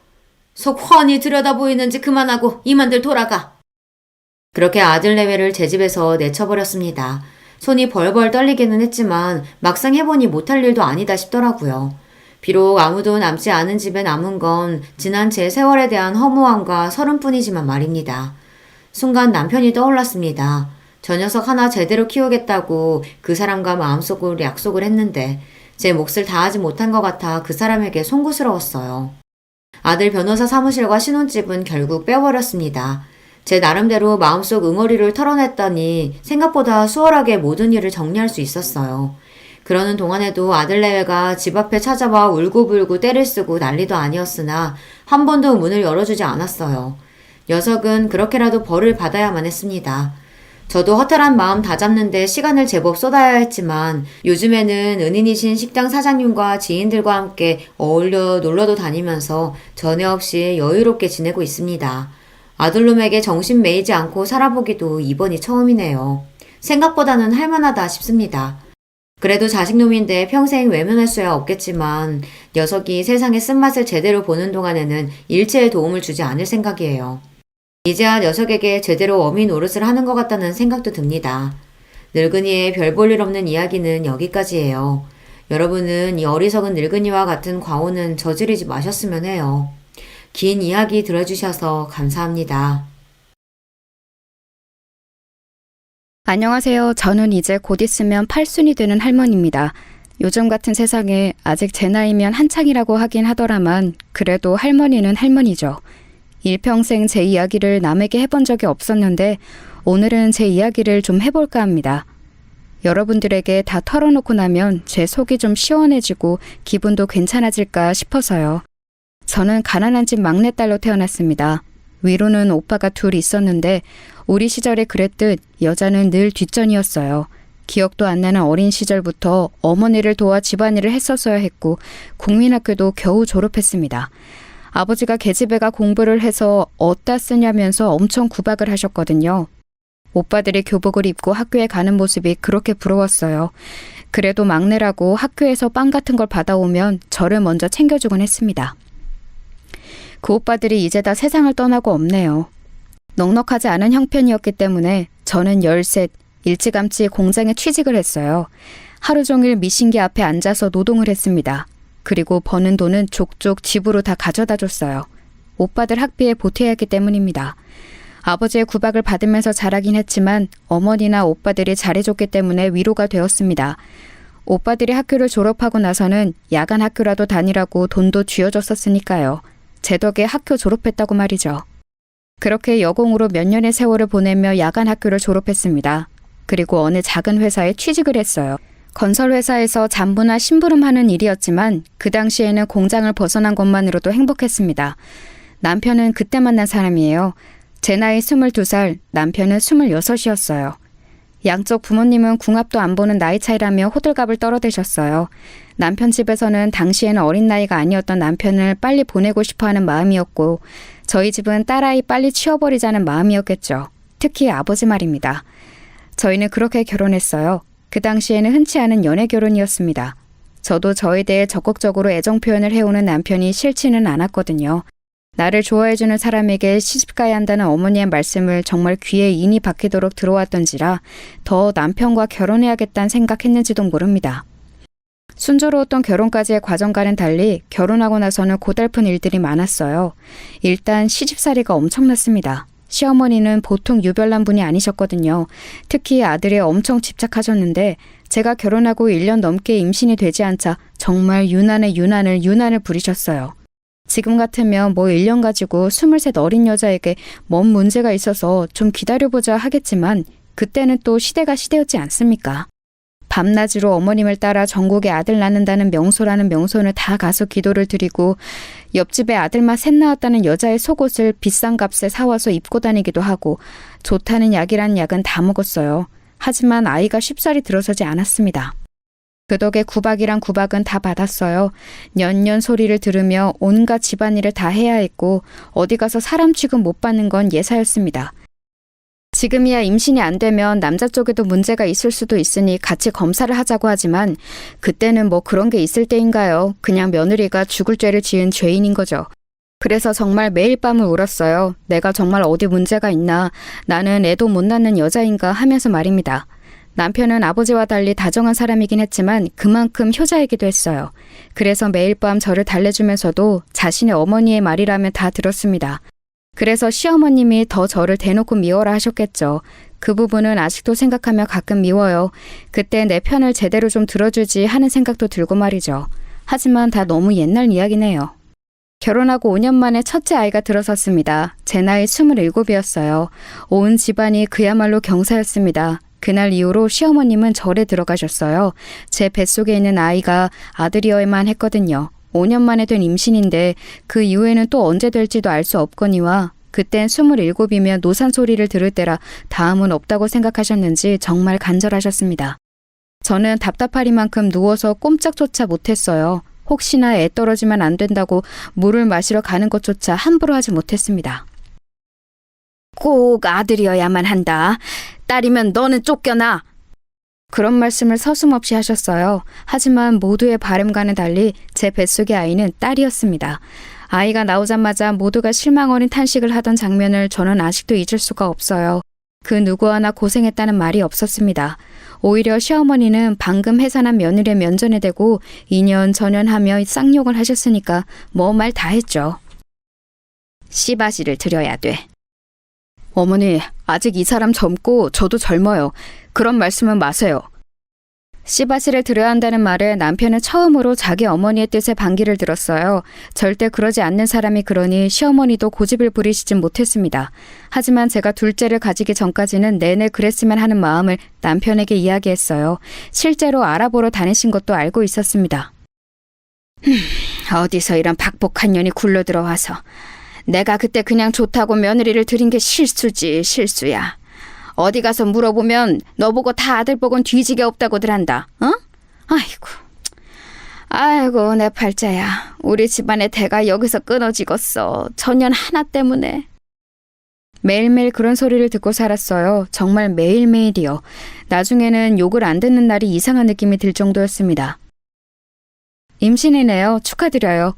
S1: 속 훤히 들여다보이는지 그만하고 이만들 돌아가. 그렇게 아들 내외를 제 집에서 내쳐버렸습니다. 손이 벌벌 떨리기는 했지만 막상 해보니 못할 일도 아니다 싶더라고요. 비록 아무도 남지 않은 집에 남은 건 지난 제 세월에 대한 허무함과 서름뿐이지만 말입니다. 순간 남편이 떠올랐습니다. 저 녀석 하나 제대로 키우겠다고 그 사람과 마음속으로 약속을 했는데 제 몫을 다하지 못한 것 같아 그 사람에게 송구스러웠어요. 아들 변호사 사무실과 신혼집은 결국 빼버렸습니다. 제 나름대로 마음속 응어리를 털어냈더니 생각보다 수월하게 모든 일을 정리할 수 있었어요. 그러는 동안에도 아들 내외가 집 앞에 찾아와 울고불고 때를 쓰고 난리도 아니었으나 한 번도 문을 열어주지 않았어요. 녀석은 그렇게라도 벌을 받아야만 했습니다. 저도 허탈한 마음 다잡는데 시간을 제법 쏟아야 했지만 요즘에는 은인이신 식당 사장님과 지인들과 함께 어울려 놀러도 다니면서 전에 없이 여유롭게 지내고 있습니다. 아들놈에게 정신 매이지 않고 살아보기도 이번이 처음이네요. 생각보다는 할만하다 싶습니다. 그래도 자식놈인데 평생 외면할 수야 없겠지만 녀석이 세상의 쓴맛을 제대로 보는 동안에는 일체의 도움을 주지 않을 생각이에요. 이제야 녀석에게 제대로 어미 노릇을 하는 것 같다는 생각도 듭니다. 늙은이의 별 볼 일 없는 이야기는 여기까지예요. 여러분은 이 어리석은 늙은이와 같은 과오는 저지르지 마셨으면 해요. 긴 이야기 들어주셔서 감사합니다.
S2: 안녕하세요. 저는 이제 곧 있으면 8순이 되는 할머니입니다. 요즘 같은 세상에 아직 제 나이면 한창이라고 하긴 하더라만 그래도 할머니는 할머니죠. 일평생 제 이야기를 남에게 해본 적이 없었는데 오늘은 제 이야기를 좀 해볼까 합니다. 여러분들에게 다 털어놓고 나면 제 속이 좀 시원해지고 기분도 괜찮아질까 싶어서요. 저는 가난한 집 막내딸로 태어났습니다. 위로는 오빠가 둘 있었는데 우리 시절에 그랬듯 여자는 늘 뒷전이었어요. 기억도 안 나는 어린 시절부터 어머니를 도와 집안일을 했었어야 했고 국민학교도 겨우 졸업했습니다. 아버지가 계집애가 공부를 해서 어디다 쓰냐면서 엄청 구박을 하셨거든요. 오빠들이 교복을 입고 학교에 가는 모습이 그렇게 부러웠어요. 그래도 막내라고 학교에서 빵 같은 걸 받아오면 저를 먼저 챙겨주곤 했습니다. 그 오빠들이 이제 다 세상을 떠나고 없네요. 넉넉하지 않은 형편이었기 때문에 저는 13, 일찌감치 공장에 취직을 했어요. 하루 종일 미신기 앞에 앉아서 노동을 했습니다. 그리고 버는 돈은 족족 집으로 다 가져다 줬어요. 오빠들 학비에 보태야 했기 때문입니다. 아버지의 구박을 받으면서 자라긴 했지만 어머니나 오빠들이 잘해줬기 때문에 위로가 되었습니다. 오빠들이 학교를 졸업하고 나서는 야간 학교라도 다니라고 돈도 쥐어줬었으니까요. 제 덕에 학교 졸업했다고 말이죠. 그렇게 여공으로 몇 년의 세월을 보내며 야간 학교를 졸업했습니다. 그리고 어느 작은 회사에 취직을 했어요. 건설회사에서 잡무나 심부름하는 일이었지만 그 당시에는 공장을 벗어난 것만으로도 행복했습니다. 남편은 그때 만난 사람이에요. 제 나이 22살, 남편은 26이었어요. 양쪽 부모님은 궁합도 안 보는 나이 차이라며 호들갑을 떨어대셨어요. 남편 집에서는 당시에는 어린 나이가 아니었던 남편을 빨리 보내고 싶어하는 마음이었고 저희 집은 딸아이 빨리 치워버리자는 마음이었겠죠. 특히 아버지 말입니다. 저희는 그렇게 결혼했어요. 그 당시에는 흔치 않은 연애 결혼이었습니다. 저도 저에 대해 적극적으로 애정 표현을 해오는 남편이 싫지는 않았거든요. 나를 좋아해주는 사람에게 시집가야 한다는 어머니의 말씀을 정말 귀에 인이 박히도록 들어왔던지라 더 남편과 결혼해야겠다는 생각했는지도 모릅니다. 순조로웠던 결혼까지의 과정과는 달리 결혼하고 나서는 고달픈 일들이 많았어요. 일단 시집살이가 엄청났습니다. 시어머니는 보통 유별난 분이 아니셨거든요. 특히 아들에 엄청 집착하셨는데 제가 결혼하고 1년 넘게 임신이 되지 않자 정말 유난을 부리셨어요. 지금 같으면 뭐 1년 가지고 23 어린 여자에게 뭔 문제가 있어서 좀 기다려보자 하겠지만 그때는 또 시대가 시대였지 않습니까? 밤낮으로 어머님을 따라 전국에 아들 낳는다는 명소라는 명소는 다 가서 기도를 드리고 옆집에 아들만 셋 낳았다는 여자의 속옷을 비싼 값에 사와서 입고 다니기도 하고 좋다는 약이란 약은 다 먹었어요. 하지만 아이가 쉽사리 들어서지 않았습니다. 그 덕에 구박이란 구박은 다 받았어요. 년년 소리를 들으며 온갖 집안일을 다 해야 했고 어디 가서 사람 취급 못 받는 건 예사였습니다. 지금이야 임신이 안 되면 남자 쪽에도 문제가 있을 수도 있으니 같이 검사를 하자고 하지만 그때는 뭐 그런 게 있을 때인가요? 그냥 며느리가 죽을 죄를 지은 죄인인 거죠. 그래서 정말 매일 밤을 울었어요. 내가 정말 어디 문제가 있나, 나는 애도 못 낳는 여자인가 하면서 말입니다. 남편은 아버지와 달리 다정한 사람이긴 했지만 그만큼 효자이기도 했어요. 그래서 매일 밤 저를 달래주면서도 자신의 어머니의 말이라면 다 들었습니다. 그래서 시어머님이 더 저를 대놓고 미워라 하셨겠죠. 그 부분은 아직도 생각하며 가끔 미워요. 그때 내 편을 제대로 좀 들어주지 하는 생각도 들고 말이죠. 하지만 다 너무 옛날 이야기네요. 결혼하고 5년 만에 첫째 아이가 들어섰습니다. 제 나이 27이었어요. 온 집안이 그야말로 경사였습니다. 그날 이후로 시어머님은 절에 들어가셨어요. 제 뱃속에 있는 아이가 아들이어야만 했거든요. 5년 만에 된 임신인데 그 이후에는 또 언제 될지도 알 수 없거니와 그땐 27이면 노산 소리를 들을 때라 다음은 없다고 생각하셨는지 정말 간절하셨습니다. 저는 답답하리만큼 누워서 꼼짝조차 못했어요. 혹시나 애 떨어지면 안 된다고 물을 마시러 가는 것조차 함부로 하지 못했습니다. 꼭 아들이어야만 한다. 딸이면 너는 쫓겨나. 그런 말씀을 서슴없이 하셨어요. 하지만 모두의 바람과는 달리 제 뱃속의 아이는 딸이었습니다. 아이가 나오자마자 모두가 실망 어린 탄식을 하던 장면을 저는 아직도 잊을 수가 없어요. 그 누구 하나 고생했다는 말이 없었습니다. 오히려 시어머니는 방금 해산한 며느리의 면전에 대고 2년 전연하며 쌍욕을 하셨으니까 뭐 말 다 했죠. 씨바시를 드려야 돼. 어머니, 아직 이 사람 젊고 저도 젊어요. 그런 말씀은 마세요. 씨바시를 드려야 한다는 말에 남편은 처음으로 자기 어머니의 뜻에 반기를 들었어요. 절대 그러지 않는 사람이 그러니 시어머니도 고집을 부리시진 못했습니다. 하지만 제가 둘째를 가지기 전까지는 내내 그랬으면 하는 마음을 남편에게 이야기했어요. 실제로 알아보러 다니신 것도 알고 있었습니다. 어디서 이런 박복한 년이 굴러 들어와서. 내가 그때 그냥 좋다고 며느리를 드린 게 실수지, 실수야. 어디 가서 물어보면 너 보고 다 아들 복은 뒤지게 없다고들 한다. 어? 아이고 내 팔자야. 우리 집안의 대가 여기서 끊어지겠어. 전년 하나 때문에. 매일매일 그런 소리를 듣고 살았어요. 정말 매일매일이요. 나중에는 욕을 안 듣는 날이 이상한 느낌이 들 정도였습니다. 임신이네요. 축하드려요.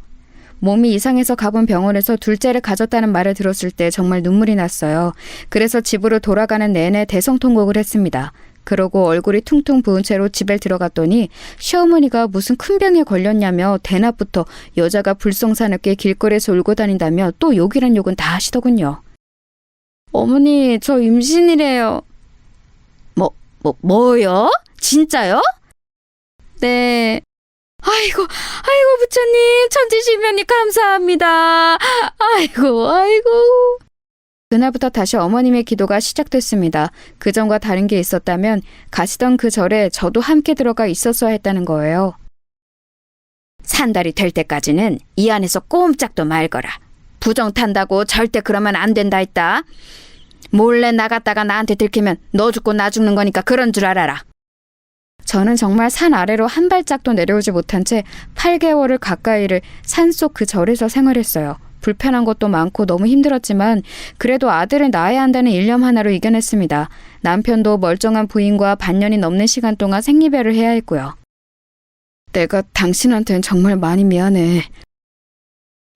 S2: 몸이 이상해서 가본 병원에서 둘째를 가졌다는 말을 들었을 때 정말 눈물이 났어요. 그래서 집으로 돌아가는 내내 대성통곡을 했습니다. 그러고 얼굴이 퉁퉁 부은 채로 집에 들어갔더니 시어머니가 무슨 큰 병에 걸렸냐며 대낮부터 여자가 불성사납게 길거리에서 울고 다닌다며 또 욕이란 욕은 다 하시더군요. 어머니, 저 임신이래요. 뭐요? 진짜요? 네. 아이고 부처님 천지시면이 감사합니다. 아이고. 그날부터 다시 어머님의 기도가 시작됐습니다. 그전과 다른 게 있었다면 가시던 그 절에 저도 함께 들어가 있었어야 했다는 거예요. 산달이 될 때까지는 이 안에서 꼼짝도 말거라. 부정 탄다고 절대 그러면 안 된다 했다. 몰래 나갔다가 나한테 들키면 너 죽고 나 죽는 거니까 그런 줄 알아라. 저는 정말 산 아래로 한 발짝도 내려오지 못한 채 8개월을 가까이를 산속 그 절에서 생활했어요. 불편한 것도 많고 너무 힘들었지만 그래도 아들을 낳아야 한다는 일념 하나로 이겨냈습니다. 남편도 멀쩡한 부인과 반년이 넘는 시간 동안 생리배를 해야 했고요. 내가 당신한테는 정말 많이 미안해.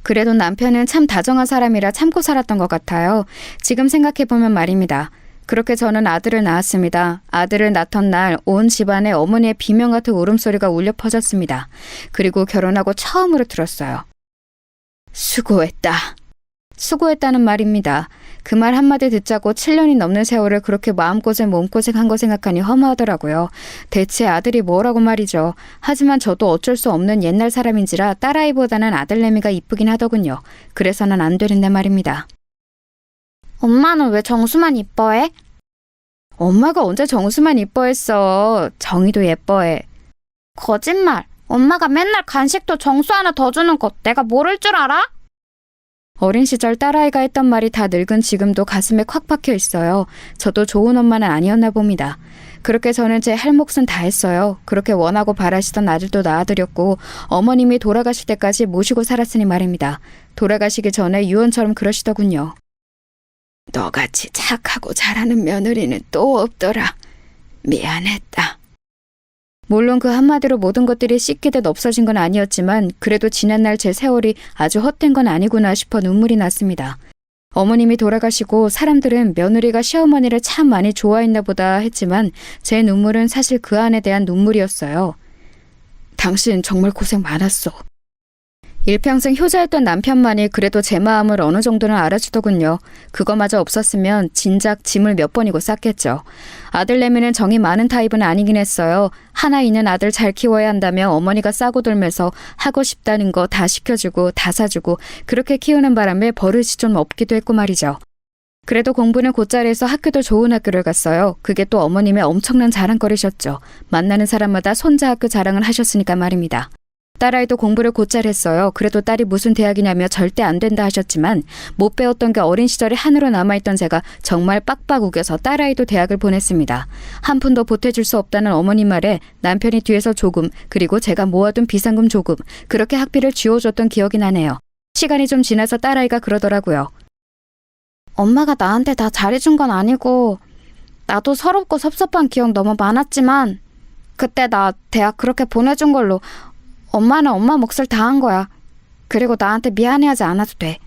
S2: 그래도 남편은 참 다정한 사람이라 참고 살았던 것 같아요. 지금 생각해보면 말입니다. 그렇게 저는 아들을 낳았습니다. 아들을 낳던 날 온 집안에 어머니의 비명 같은 울음소리가 울려 퍼졌습니다. 그리고 결혼하고 처음으로 들었어요. 수고했다. 수고했다는 말입니다. 그 말 한마디 듣자고 7년이 넘는 세월을 그렇게 마음고생 몸고생한 거 생각하니 허무하더라고요. 대체 아들이 뭐라고 말이죠. 하지만 저도 어쩔 수 없는 옛날 사람인지라 딸아이보다는 아들내미가 이쁘긴 하더군요. 그래서는 안 되는데 말입니다. 엄마는 왜 정수만 이뻐해? 엄마가 언제 정수만 이뻐했어. 정희도 예뻐해. 거짓말. 엄마가 맨날 간식도 정수 하나 더 주는 거 내가 모를 줄 알아? 어린 시절 딸아이가 했던 말이 다 늙은 지금도 가슴에 콱 박혀 있어요. 저도 좋은 엄마는 아니었나 봅니다. 그렇게 저는 제 할 몫은 다 했어요. 그렇게 원하고 바라시던 아들도 낳아드렸고 어머님이 돌아가실 때까지 모시고 살았으니 말입니다. 돌아가시기 전에 유언처럼 그러시더군요. 너같이 착하고 잘하는 며느리는 또 없더라. 미안했다. 물론 그 한마디로 모든 것들이 씻기듯 없어진 건 아니었지만 그래도 지난날 제 세월이 아주 헛된 건 아니구나 싶어 눈물이 났습니다. 어머님이 돌아가시고 사람들은 며느리가 시어머니를 참 많이 좋아했나 보다 했지만 제 눈물은 사실 그 안에 대한 눈물이었어요. 당신 정말 고생 많았어. 일평생 효자였던 남편만이 그래도 제 마음을 어느 정도는 알아주더군요. 그거마저 없었으면 진작 짐을 몇 번이고 쌌겠죠. 아들내미는 정이 많은 타입은 아니긴 했어요. 하나 있는 아들 잘 키워야 한다며 어머니가 싸고 돌면서 하고 싶다는 거 다 시켜주고 다 사주고 그렇게 키우는 바람에 버릇이 좀 없기도 했고 말이죠. 그래도 공부는 곧잘 해서 학교도 좋은 학교를 갔어요. 그게 또 어머님의 엄청난 자랑거리셨죠. 만나는 사람마다 손자 학교 자랑을 하셨으니까 말입니다. 딸아이도 공부를 곧잘 했어요. 그래도 딸이 무슨 대학이냐며 절대 안 된다 하셨지만 못 배웠던 게 어린 시절에 한으로 남아있던 제가 정말 빡빡 우겨서 딸아이도 대학을 보냈습니다. 한 푼도 보태줄 수 없다는 어머님 말에 남편이 뒤에서 조금 그리고 제가 모아둔 비상금 조금 그렇게 학비를 쥐어줬던 기억이 나네요. 시간이 좀 지나서 딸아이가 그러더라고요. 엄마가 나한테 다 잘해준 건 아니고 나도 서럽고 섭섭한 기억 너무 많았지만 그때 나 대학 그렇게 보내준 걸로 엄마는 엄마 몫을 다 한 거야. 그리고 나한테 미안해하지 않아도 돼.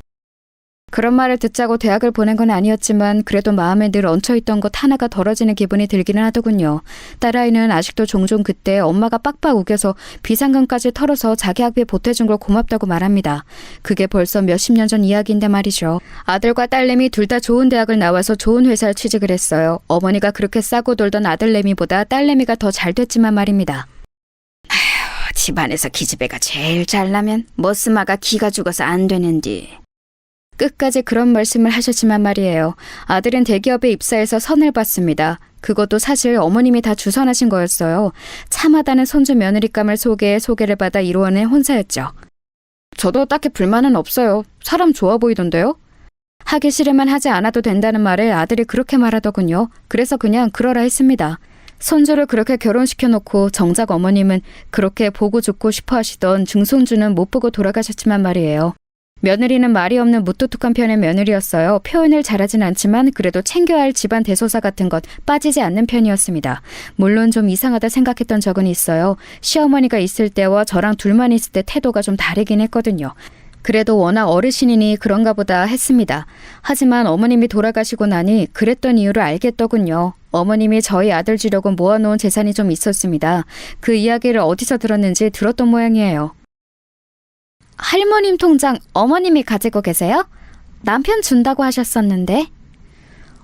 S2: 그런 말을 듣자고 대학을 보낸 건 아니었지만 그래도 마음에 늘 얹혀있던 것 하나가 덜어지는 기분이 들기는 하더군요. 딸아이는 아직도 종종 그때 엄마가 빡빡 우겨서 비상금까지 털어서 자기 학비에 보태준 걸 고맙다고 말합니다. 그게 벌써 몇십 년 전 이야기인데 말이죠. 아들과 딸내미 둘 다 좋은 대학을 나와서 좋은 회사에 취직을 했어요. 어머니가 그렇게 싸고 돌던 아들내미보다 딸내미가 더 잘 됐지만 말입니다. 집안에서 기집애가 제일 잘나면 머스마가 기가 죽어서 안 되는디. 끝까지 그런 말씀을 하셨지만 말이에요. 아들은 대기업에 입사해서 선을 받습니다. 그것도 사실 어머님이 다 주선하신 거였어요. 참하다는 손주 며느리감을 소개해 소개를 받아 이루어낸 혼사였죠. 저도 딱히 불만은 없어요. 사람 좋아 보이던데요? 하기 싫으면 하지 않아도 된다는 말에 아들이 그렇게 말하더군요. 그래서 그냥 그러라 했습니다. 손주를 그렇게 결혼시켜놓고 정작 어머님은 그렇게 보고 죽고 싶어 하시던 중손주는 못 보고 돌아가셨지만 말이에요. 며느리는 말이 없는 무뚝뚝한 편의 며느리였어요. 표현을 잘하진 않지만 그래도 챙겨야 할 집안 대소사 같은 것 빠지지 않는 편이었습니다. 물론 좀 이상하다 생각했던 적은 있어요. 시어머니가 있을 때와 저랑 둘만 있을 때 태도가 좀 다르긴 했거든요. 그래도 워낙 어르신이니 그런가 보다 했습니다. 하지만 어머님이 돌아가시고 나니 그랬던 이유를 알겠더군요. 어머님이 저희 아들 주려고 모아놓은 재산이 좀 있었습니다. 그 이야기를 어디서 들었는지 들었던 모양이에요. 할머님 통장 어머님이 가지고 계세요? 남편 준다고 하셨었는데.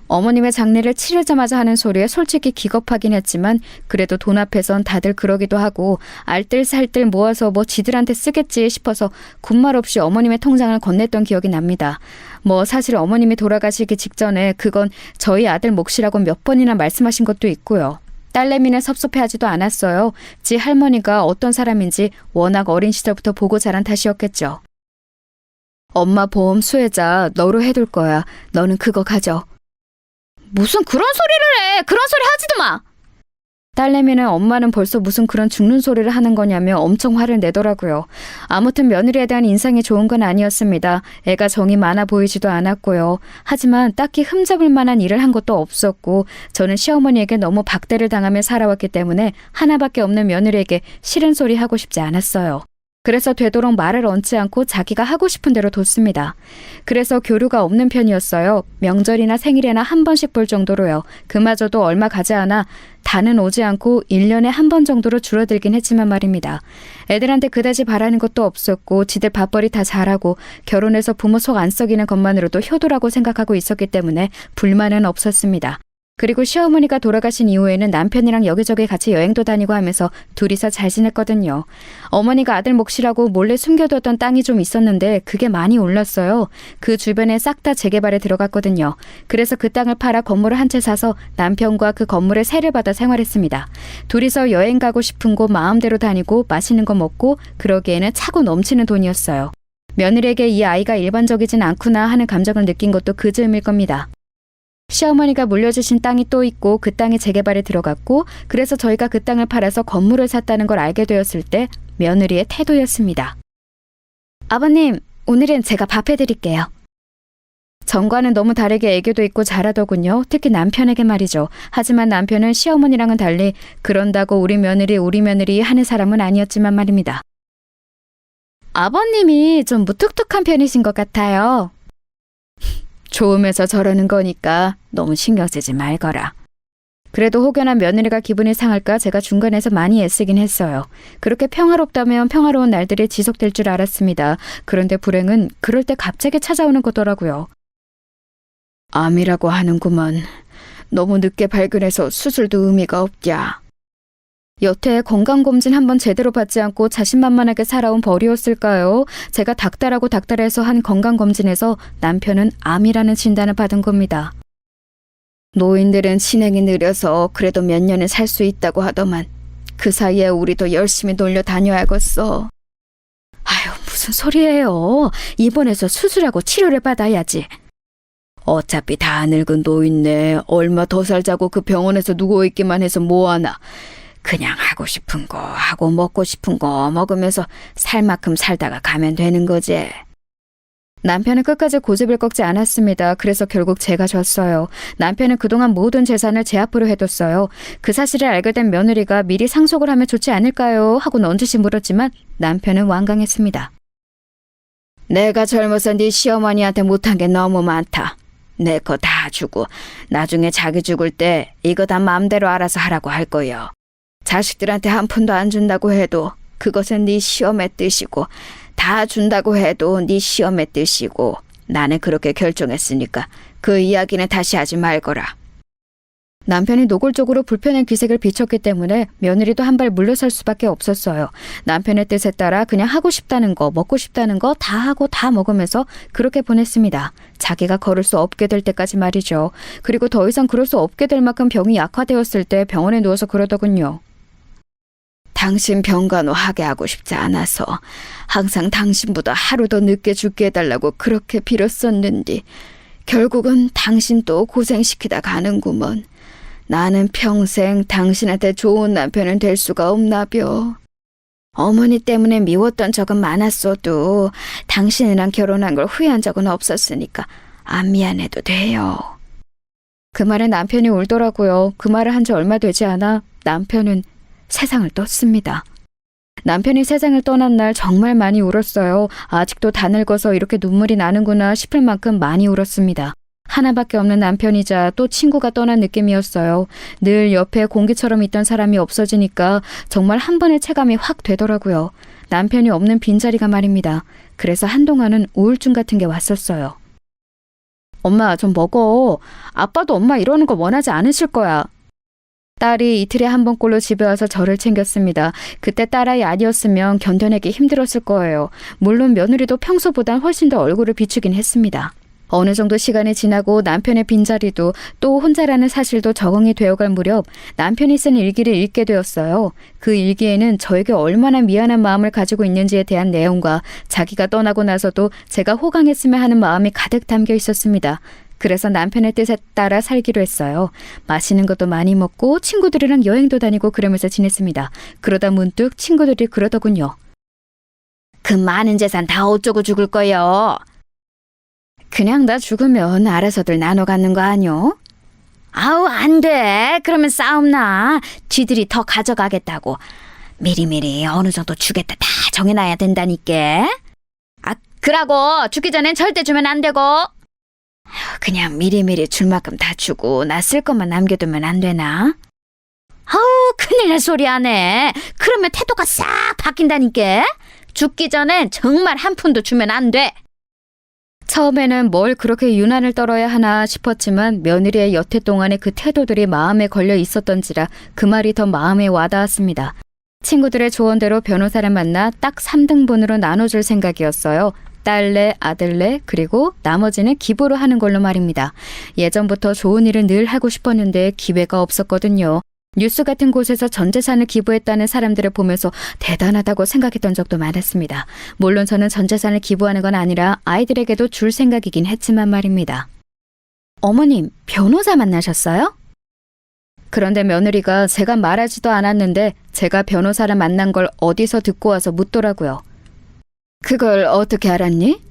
S2: 어머님의 장례를 치르자마자 하는 소리에 솔직히 기겁하긴 했지만 그래도 돈 앞에선 다들 그러기도 하고 알뜰살뜰 모아서 뭐 지들한테 쓰겠지 싶어서 군말 없이 어머님의 통장을 건넸던 기억이 납니다. 뭐 사실 어머님이 돌아가시기 직전에 그건 저희 아들 몫이라고 몇 번이나 말씀하신 것도 있고요. 딸내미는 섭섭해하지도 않았어요. 지 할머니가 어떤 사람인지 워낙 어린 시절부터 보고 자란 탓이었겠죠. 엄마 보험 수혜자 너로 해둘 거야. 너는 그거 가져. 무슨 그런 소리를 해! 그런 소리 하지도 마! 딸내미는 엄마는 벌써 무슨 그런 죽는 소리를 하는 거냐며 엄청 화를 내더라고요. 아무튼 며느리에 대한 인상이 좋은 건 아니었습니다. 애가 정이 많아 보이지도 않았고요. 하지만 딱히 흠잡을 만한 일을 한 것도 없었고 저는 시어머니에게 너무 박대를 당하며 살아왔기 때문에 하나밖에 없는 며느리에게 싫은 소리 하고 싶지 않았어요. 그래서 되도록 말을 얹지 않고 자기가 하고 싶은 대로 뒀습니다. 그래서 교류가 없는 편이었어요. 명절이나 생일에나 한 번씩 볼 정도로요. 그마저도 얼마 가지 않아 다는 오지 않고 1년에 한 번 정도로 줄어들긴 했지만 말입니다. 애들한테 그다지 바라는 것도 없었고 지들 밥벌이 다 잘하고 결혼해서 부모 속 안 썩이는 것만으로도 효도라고 생각하고 있었기 때문에 불만은 없었습니다. 그리고 시어머니가 돌아가신 이후에는 남편이랑 여기저기 같이 여행도 다니고 하면서 둘이서 잘 지냈거든요. 어머니가 아들 몫이라고 몰래 숨겨뒀던 땅이 좀 있었는데 그게 많이 올랐어요. 그 주변에 싹 다 재개발에 들어갔거든요. 그래서 그 땅을 팔아 건물을 한 채 사서 남편과 그 건물에 세를 받아 생활했습니다. 둘이서 여행 가고 싶은 곳 마음대로 다니고 맛있는 거 먹고 그러기에는 차고 넘치는 돈이었어요. 며느리에게 이 아이가 일반적이진 않구나 하는 감정을 느낀 것도 그 즈음일 겁니다. 시어머니가 물려주신 땅이 또 있고 그 땅이 재개발에 들어갔고 그래서 저희가 그 땅을 팔아서 건물을 샀다는 걸 알게 되었을 때 며느리의 태도였습니다. 아버님, 오늘은 제가 밥 해드릴게요. 전과는 너무 다르게 애교도 있고 잘하더군요. 특히 남편에게 말이죠. 하지만 남편은 시어머니랑은 달리 그런다고 우리 며느리 하는 사람은 아니었지만 말입니다. 아버님이 좀 무뚝뚝한 편이신 것 같아요. 좋으면서 저러는 거니까 너무 신경 쓰지 말거라. 그래도 혹여나 며느리가 기분이 상할까 제가 중간에서 많이 애쓰긴 했어요. 그렇게 평화롭다면 평화로운 날들이 지속될 줄 알았습니다. 그런데 불행은 그럴 때 갑자기 찾아오는 거더라고요. 암이라고 하는구먼. 너무 늦게 발견해서 수술도 의미가 없냐. 여태 건강검진 한번 제대로 받지 않고 자신만만하게 살아온 벌이었을까요? 제가 닥달해서 한 건강검진에서 남편은 암이라는 진단을 받은 겁니다. 노인들은 진행이 느려서 그래도 몇 년은 살 수 있다고 하더만 그 사이에 우리도 열심히 놀려 다녀야겠어. 아유, 무슨 소리예요. 입원해서 수술하고 치료를 받아야지. 어차피 다 늙은 노인네 얼마 더 살자고 그 병원에서 누워있기만 해서 뭐하나. 그냥 하고 싶은 거 하고 먹고 싶은 거 먹으면서 살 만큼 살다가 가면 되는 거지. 남편은 끝까지 고집을 꺾지 않았습니다. 그래서 결국 제가 졌어요. 남편은 그동안 모든 재산을 제 앞으로 해뒀어요. 그 사실을 알게 된 며느리가 미리 상속을 하면 좋지 않을까요? 하고 넌지시 물었지만 남편은 완강했습니다. 내가 젊어서 네 시어머니한테 못한 게 너무 많다. 내 거 다 주고 나중에 자기 죽을 때 이거 다 마음대로 알아서 하라고 할 거요. 자식들한테 한 푼도 안 준다고 해도 그것은 네 시험의 뜻이고 다 준다고 해도 네 시험의 뜻이고 나는 그렇게 결정했으니까 그 이야기는 다시 하지 말거라. 남편이 노골적으로 불편한 기색을 비췄기 때문에 며느리도 한 발 물러설 수밖에 없었어요. 남편의 뜻에 따라 그냥 하고 싶다는 거, 먹고 싶다는 거 다 하고 다 먹으면서 그렇게 보냈습니다. 자기가 걸을 수 없게 될 때까지 말이죠. 그리고 더 이상 그럴 수 없게 될 만큼 병이 약화되었을 때 병원에 누워서 그러더군요. 당신 병간호 하게 하고 싶지 않아서 항상 당신보다 하루 더 늦게 죽게 해달라고 그렇게 빌었었는데 결국은 당신 또 고생시키다 가는구먼. 나는 평생 당신한테 좋은 남편은 될 수가 없나벼. 어머니 때문에 미웠던 적은 많았어도 당신이랑 결혼한 걸 후회한 적은 없었으니까 안 미안해도 돼요. 그 말에 남편이 울더라고요. 그 말을 한 지 얼마 되지 않아 남편은 세상을 떴습니다. 남편이 세상을 떠난 날 정말 많이 울었어요. 아직도 다 늙어서 이렇게 눈물이 나는구나 싶을 만큼 많이 울었습니다. 하나밖에 없는 남편이자 또 친구가 떠난 느낌이었어요. 늘 옆에 공기처럼 있던 사람이 없어지니까 정말 한 번의 체감이 확 되더라고요. 남편이 없는 빈자리가 말입니다. 그래서 한동안은 우울증 같은 게 왔었어요. 엄마 좀 먹어. 아빠도 엄마 이러는 거 원하지 않으실 거야. 딸이 이틀에 한 번꼴로 집에 와서 저를 챙겼습니다. 그때 딸아이 아니었으면 견뎌내기 힘들었을 거예요. 물론 며느리도 평소보단 훨씬 더 얼굴을 비추긴 했습니다. 어느 정도 시간이 지나고 남편의 빈자리도 또 혼자라는 사실도 적응이 되어갈 무렵 남편이 쓴 일기를 읽게 되었어요. 그 일기에는 저에게 얼마나 미안한 마음을 가지고 있는지에 대한 내용과 자기가 떠나고 나서도 제가 호강했으면 하는 마음이 가득 담겨 있었습니다. 그래서 남편의 뜻에 따라 살기로 했어요. 맛있는 것도 많이 먹고 친구들이랑 여행도 다니고 그러면서 지냈습니다. 그러다 문득 친구들이 그러더군요. 그 많은 재산 다 어쩌고 죽을 거요? 그냥 나 죽으면 알아서들 나눠 갖는 거 아니요? 아우 안 돼. 그러면 싸움 나. 쥐들이 더 가져가겠다고. 미리미리 어느 정도 주겠다 다 정해놔야 된다니까. 아 그러고 죽기 전엔 절대 주면 안 되고. 그냥 미리미리 줄 만큼 다 주고 나 쓸 것만 남겨두면 안 되나? 아우 큰일 날 소리 하네. 그러면 태도가 싹 바뀐다니까. 죽기 전엔 정말 한 푼도 주면 안 돼. 처음에는 뭘 그렇게 유난을 떨어야 하나 싶었지만 며느리의 여태 동안의 그 태도들이 마음에 걸려 있었던지라 그 말이 더 마음에 와닿았습니다. 친구들의 조언대로 변호사를 만나 딱 3등분으로 나눠줄 생각이었어요. 딸내, 아들내, 그리고 나머지는 기부로 하는 걸로 말입니다. 예전부터 좋은 일을 늘 하고 싶었는데 기회가 없었거든요. 뉴스 같은 곳에서 전 재산을 기부했다는 사람들을 보면서 대단하다고 생각했던 적도 많았습니다. 물론 저는 전 재산을 기부하는 건 아니라 아이들에게도 줄 생각이긴 했지만 말입니다. 어머님, 변호사 만나셨어요? 그런데 며느리가 제가 말하지도 않았는데 제가 변호사를 만난 걸 어디서 듣고 와서 묻더라고요. 그걸 어떻게 알았니?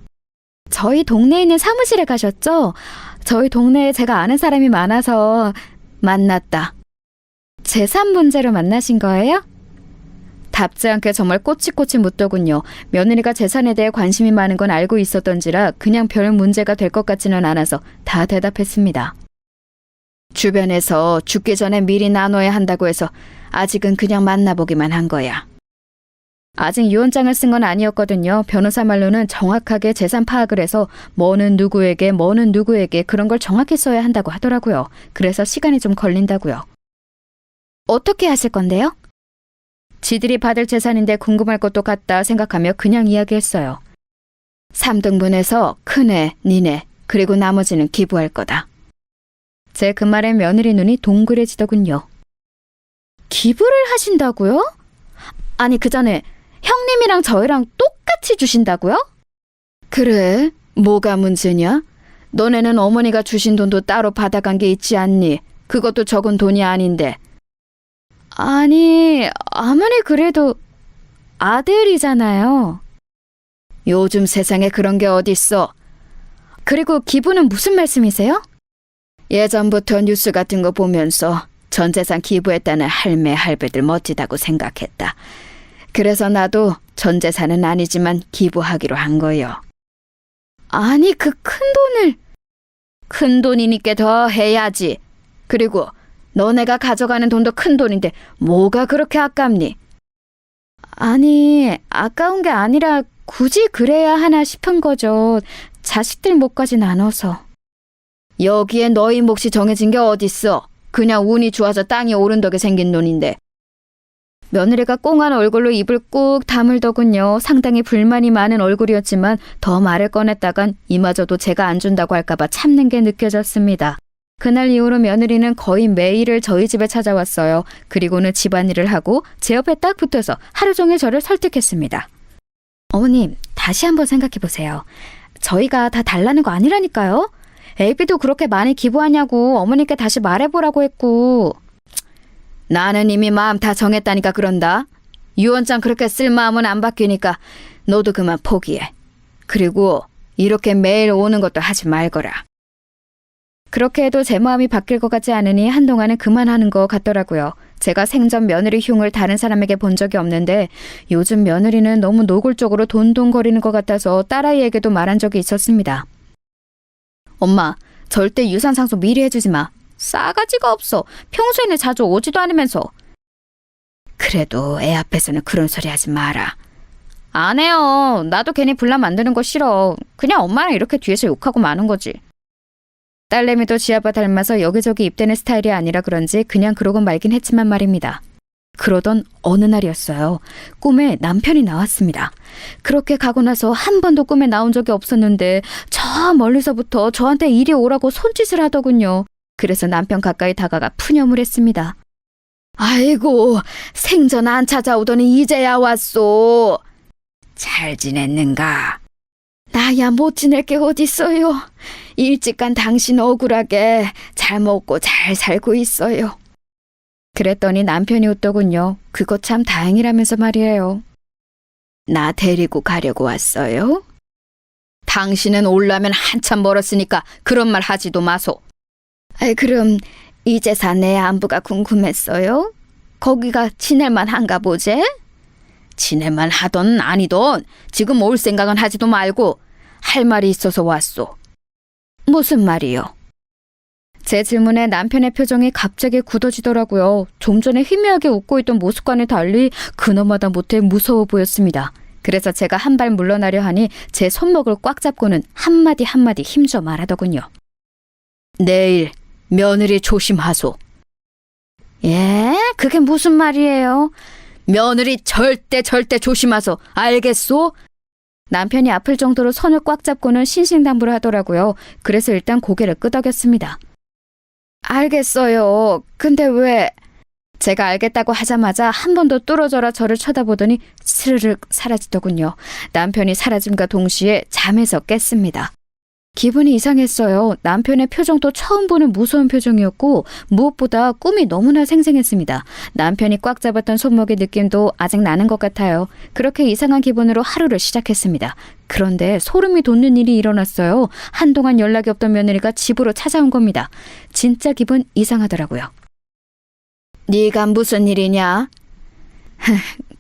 S2: 저희 동네에 있는 사무실에 가셨죠? 저희 동네에 제가 아는 사람이 많아서 만났다. 재산 문제로 만나신 거예요? 답지 않게 정말 꼬치꼬치 묻더군요. 며느리가 재산에 대해 관심이 많은 건 알고 있었던지라 그냥 별 문제가 될 것 같지는 않아서 다 대답했습니다. 주변에서 죽기 전에 미리 나눠야 한다고 해서 아직은 그냥 만나보기만 한 거야. 아직 유언장을 쓴 건 아니었거든요. 변호사 말로는 정확하게 재산 파악을 해서 뭐는 누구에게 그런 걸 정확히 써야 한다고 하더라고요. 그래서 시간이 좀 걸린다고요. 어떻게 하실 건데요? 지들이 받을 재산인데 궁금할 것도 같다 생각하며 그냥 이야기했어요. 3등분해서 큰애, 니네, 그리고 나머지는 기부할 거다. 제 그 말에 며느리 눈이 동그래지더군요. 기부를 하신다고요? 아니 그 전에 형님이랑 저희랑 똑같이 주신다고요? 그래, 뭐가 문제냐? 너네는 어머니가 주신 돈도 따로 받아간 게 있지 않니? 그것도 적은 돈이 아닌데. 아니, 아무리 그래도 아들이잖아요. 요즘 세상에 그런 게 어딨어. 그리고 기부는 무슨 말씀이세요? 예전부터 뉴스 같은 거 보면서 전 재산 기부했다는 할매, 할배들 멋지다고 생각했다. 그래서 나도 전 재산은 아니지만 기부하기로 한 거요. 아니, 그 큰 돈을. 큰 돈이니까 더 해야지. 그리고 너네가 가져가는 돈도 큰 돈인데 뭐가 그렇게 아깝니? 아니, 아까운 게 아니라 굳이 그래야 하나 싶은 거죠. 자식들 몫까지 나눠서. 여기에 너희 몫이 정해진 게 어딨어. 그냥 운이 좋아서 땅이 오른 덕에 생긴 돈인데. 며느리가 꽁한 얼굴로 입을 꾹 다물더군요. 상당히 불만이 많은 얼굴이었지만 더 말을 꺼냈다간 이마저도 제가 안 준다고 할까봐 참는 게 느껴졌습니다. 그날 이후로 며느리는 거의 매일을 저희 집에 찾아왔어요. 그리고는 집안일을 하고 제 옆에 딱 붙어서 하루 종일 저를 설득했습니다. 어머님, 다시 한번 생각해보세요. 저희가 다 달라는 거 아니라니까요. 애비도 그렇게 많이 기부하냐고 어머니께 다시 말해보라고 했고. 나는 이미 마음 다 정했다니까 그런다. 유언장 그렇게 쓸 마음은 안 바뀌니까 너도 그만 포기해. 그리고 이렇게 매일 오는 것도 하지 말거라. 그렇게 해도 제 마음이 바뀔 것 같지 않으니 한동안은 그만하는 것 같더라고요. 제가 생전 며느리 흉을 다른 사람에게 본 적이 없는데 요즘 며느리는 너무 노골적으로 돈돈거리는 것 같아서 딸아이에게도 말한 적이 있었습니다. 엄마, 절대 유산 상속 미리 해주지 마. 싸가지가 없어. 평소에는 자주 오지도 않으면서. 그래도 애 앞에서는 그런 소리 하지 마라. 안 해요. 나도 괜히 분란 만드는 거 싫어. 그냥 엄마랑 이렇게 뒤에서 욕하고 마는 거지. 딸내미도 지 아빠 닮아서 여기저기 입대는 스타일이 아니라 그런지 그냥 그러고 말긴 했지만 말입니다. 그러던 어느 날이었어요. 꿈에 남편이 나왔습니다. 그렇게 가고 나서 한 번도 꿈에 나온 적이 없었는데 저 멀리서부터 저한테 이리 오라고 손짓을 하더군요. 그래서 남편 가까이 다가가 푸념을 했습니다. 아이고, 생전 안 찾아오더니 이제야 왔소. 잘 지냈는가? 나야 못 지낼 게 어딨어요. 일찍 간 당신 억울하게 잘 먹고 잘 살고 있어요. 그랬더니 남편이 웃더군요. 그거 참 다행이라면서 말이에요. 나 데리고 가려고 왔어요? 당신은 올라면 한참 멀었으니까 그런 말 하지도 마소. 그럼 이제사 내 안부가 궁금했어요? 거기가 지낼만 한가 보제? 지낼만 하던 아니던 지금 올 생각은 하지도 말고 할 말이 있어서 왔소. 무슨 말이요? 제 질문에 남편의 표정이 갑자기 굳어지더라고요. 좀 전에 희미하게 웃고 있던 모습과는 달리 그놈마다 못해 무서워 보였습니다. 그래서 제가 한 발 물러나려 하니 제 손목을 꽉 잡고는 한마디 한마디 힘줘 말하더군요. 내일 며느리 조심하소. 예? 그게 무슨 말이에요? 며느리 절대 조심하소. 알겠소? 남편이 아플 정도로 손을 꽉 잡고는 신신당부를 하더라고요. 그래서 일단 고개를 끄덕였습니다. 알겠어요. 근데 왜? 제가 알겠다고 하자마자 한 번 더 뚫어져라 저를 쳐다보더니 스르륵 사라지더군요. 남편이 사라짐과 동시에 잠에서 깼습니다. 기분이 이상했어요. 남편의 표정도 처음 보는 무서운 표정이었고 무엇보다 꿈이 너무나 생생했습니다. 남편이 꽉 잡았던 손목의 느낌도 아직 나는 것 같아요. 그렇게 이상한 기분으로 하루를 시작했습니다. 그런데 소름이 돋는 일이 일어났어요. 한동안 연락이 없던 며느리가 집으로 찾아온 겁니다. 진짜 기분 이상하더라고요. 네가 무슨 일이냐?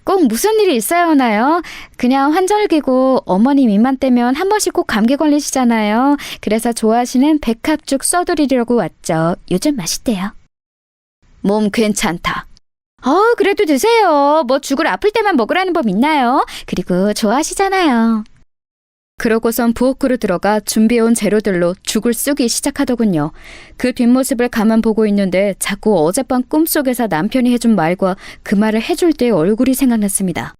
S2: 꼭 무슨 일이 있어야 하나요? 그냥 환절기고 어머님 입만 떼면 한 번씩 꼭 감기 걸리시잖아요. 그래서 좋아하시는 백합죽 써드리려고 왔죠. 요즘 맛있대요. 몸 괜찮다. 그래도 드세요. 뭐 죽을 아플 때만 먹으라는 법 있나요? 그리고 좋아하시잖아요. 그러고선 부엌으로 들어가 준비해온 재료들로 죽을 쓰기 시작하더군요. 그 뒷모습을 가만 보고 있는데 자꾸 어젯밤 꿈속에서 남편이 해준 말과 그 말을 해줄 때의 얼굴이 생각났습니다.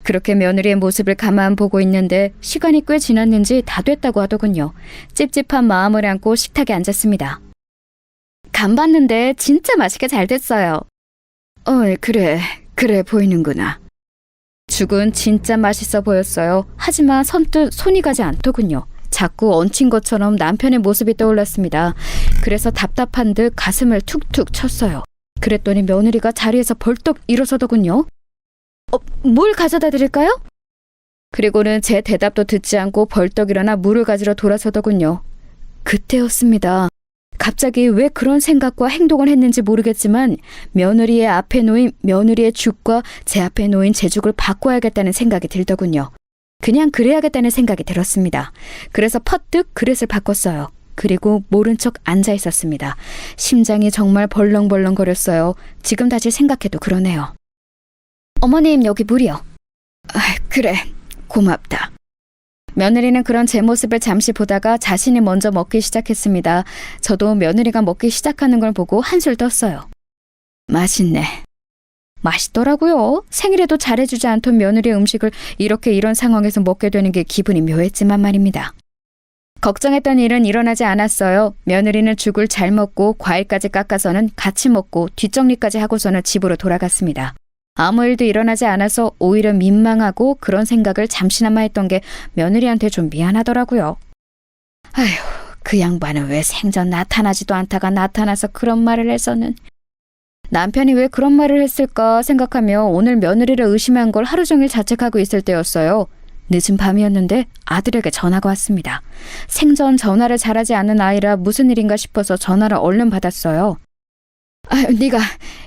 S2: 그렇게 며느리의 모습을 가만 보고 있는데 시간이 꽤 지났는지 다 됐다고 하더군요. 찝찝한 마음을 안고 식탁에 앉았습니다. 간 봤는데 진짜 맛있게 잘 됐어요. 그래 보이는구나. 죽은 진짜 맛있어 보였어요. 하지만 선뜻 손이 가지 않더군요. 자꾸 얹힌 것처럼 남편의 모습이 떠올랐습니다. 그래서 답답한 듯 가슴을 툭툭 쳤어요. 그랬더니 며느리가 자리에서 벌떡 일어서더군요. 뭘 가져다 드릴까요? 그리고는 제 대답도 듣지 않고 벌떡 일어나 물을 가지러 돌아서더군요. 그때였습니다. 갑자기 왜 그런 생각과 행동을 했는지 모르겠지만 며느리의 앞에 놓인 며느리의 죽과 제 앞에 놓인 제 죽을 바꿔야겠다는 생각이 들더군요. 그냥 그래야겠다는 생각이 들었습니다. 그래서 퍼뜩 그릇을 바꿨어요. 그리고 모른 척 앉아 있었습니다. 심장이 정말 벌렁벌렁거렸어요. 지금 다시 생각해도 그러네요. 어머님, 여기 물이요. 그래, 고맙다. 며느리는 그런 제 모습을 잠시 보다가 자신이 먼저 먹기 시작했습니다. 저도 며느리가 먹기 시작하는 걸 보고 한술 떴어요. 맛있네. 맛있더라고요. 생일에도 잘해주지 않던 며느리의 음식을 이렇게 이런 상황에서 먹게 되는 게 기분이 묘했지만 말입니다. 걱정했던 일은 일어나지 않았어요. 며느리는 죽을 잘 먹고 과일까지 깎아서는 같이 먹고 뒷정리까지 하고서는 집으로 돌아갔습니다. 아무 일도 일어나지 않아서 오히려 민망하고 그런 생각을 잠시나마 했던 게 며느리한테 좀 미안하더라고요. 아휴, 그 양반은 왜 생전 나타나지도 않다가 나타나서 그런 말을 해서는. 남편이 왜 그런 말을 했을까 생각하며 오늘 며느리를 의심한 걸 하루 종일 자책하고 있을 때였어요. 늦은 밤이었는데 아들에게 전화가 왔습니다. 생전 전화를 잘하지 않는 아이라 무슨 일인가 싶어서 전화를 얼른 받았어요. 네가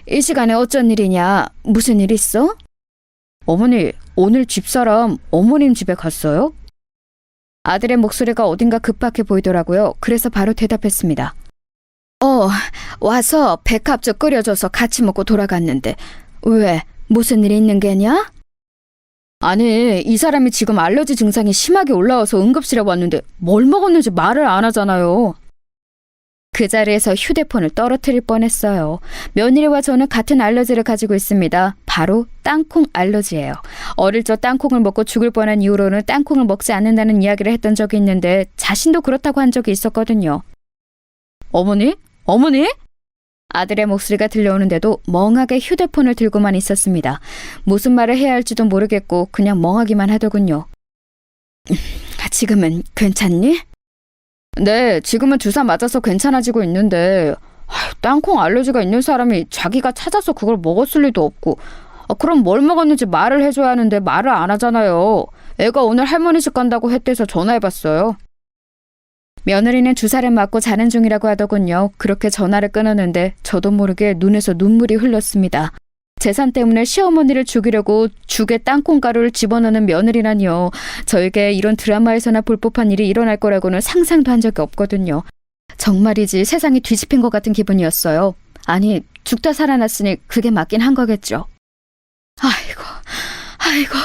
S2: 이 시간에 어쩐 일이냐? 무슨 일 있어? 어머니, 오늘 집사람 어머님 집에 갔어요? 아들의 목소리가 어딘가 급박해 보이더라고요. 그래서 바로 대답했습니다. 와서 백합죽 끓여줘서 같이 먹고 돌아갔는데 왜? 무슨 일이 있는 게냐? 아니, 이 사람이 지금 알러지 증상이 심하게 올라와서 응급실에 왔는데 뭘 먹었는지 말을 안 하잖아요. 그 자리에서 휴대폰을 떨어뜨릴 뻔했어요. 며느리와 저는 같은 알러지를 가지고 있습니다. 바로 땅콩 알러지예요. 어릴 적 땅콩을 먹고 죽을 뻔한 이후로는 땅콩을 먹지 않는다는 이야기를 했던 적이 있는데 자신도 그렇다고 한 적이 있었거든요. 어머니? 아들의 목소리가 들려오는데도 멍하게 휴대폰을 들고만 있었습니다. 무슨 말을 해야 할지도 모르겠고 그냥 멍하기만 하더군요. 지금은 괜찮니? 네, 지금은 주사 맞아서 괜찮아지고 있는데 땅콩 알러지가 있는 사람이 자기가 찾아서 그걸 먹었을 리도 없고 그럼 뭘 먹었는지 말을 해줘야 하는데 말을 안 하잖아요. 애가 오늘 할머니 집 간다고 했대서 전화해봤어요. 며느리는 주사를 맞고 자는 중이라고 하더군요. 그렇게 전화를 끊었는데 저도 모르게 눈에서 눈물이 흘렀습니다. 재산 때문에 시어머니를 죽이려고 죽에 땅콩가루를 집어넣는 며느리라니요. 저에게 이런 드라마에서나 볼 법한 일이 일어날 거라고는 상상도 한 적이 없거든요. 정말이지 세상이 뒤집힌 것 같은 기분이었어요. 아니, 죽다 살아났으니 그게 맞긴 한 거겠죠. 아이고,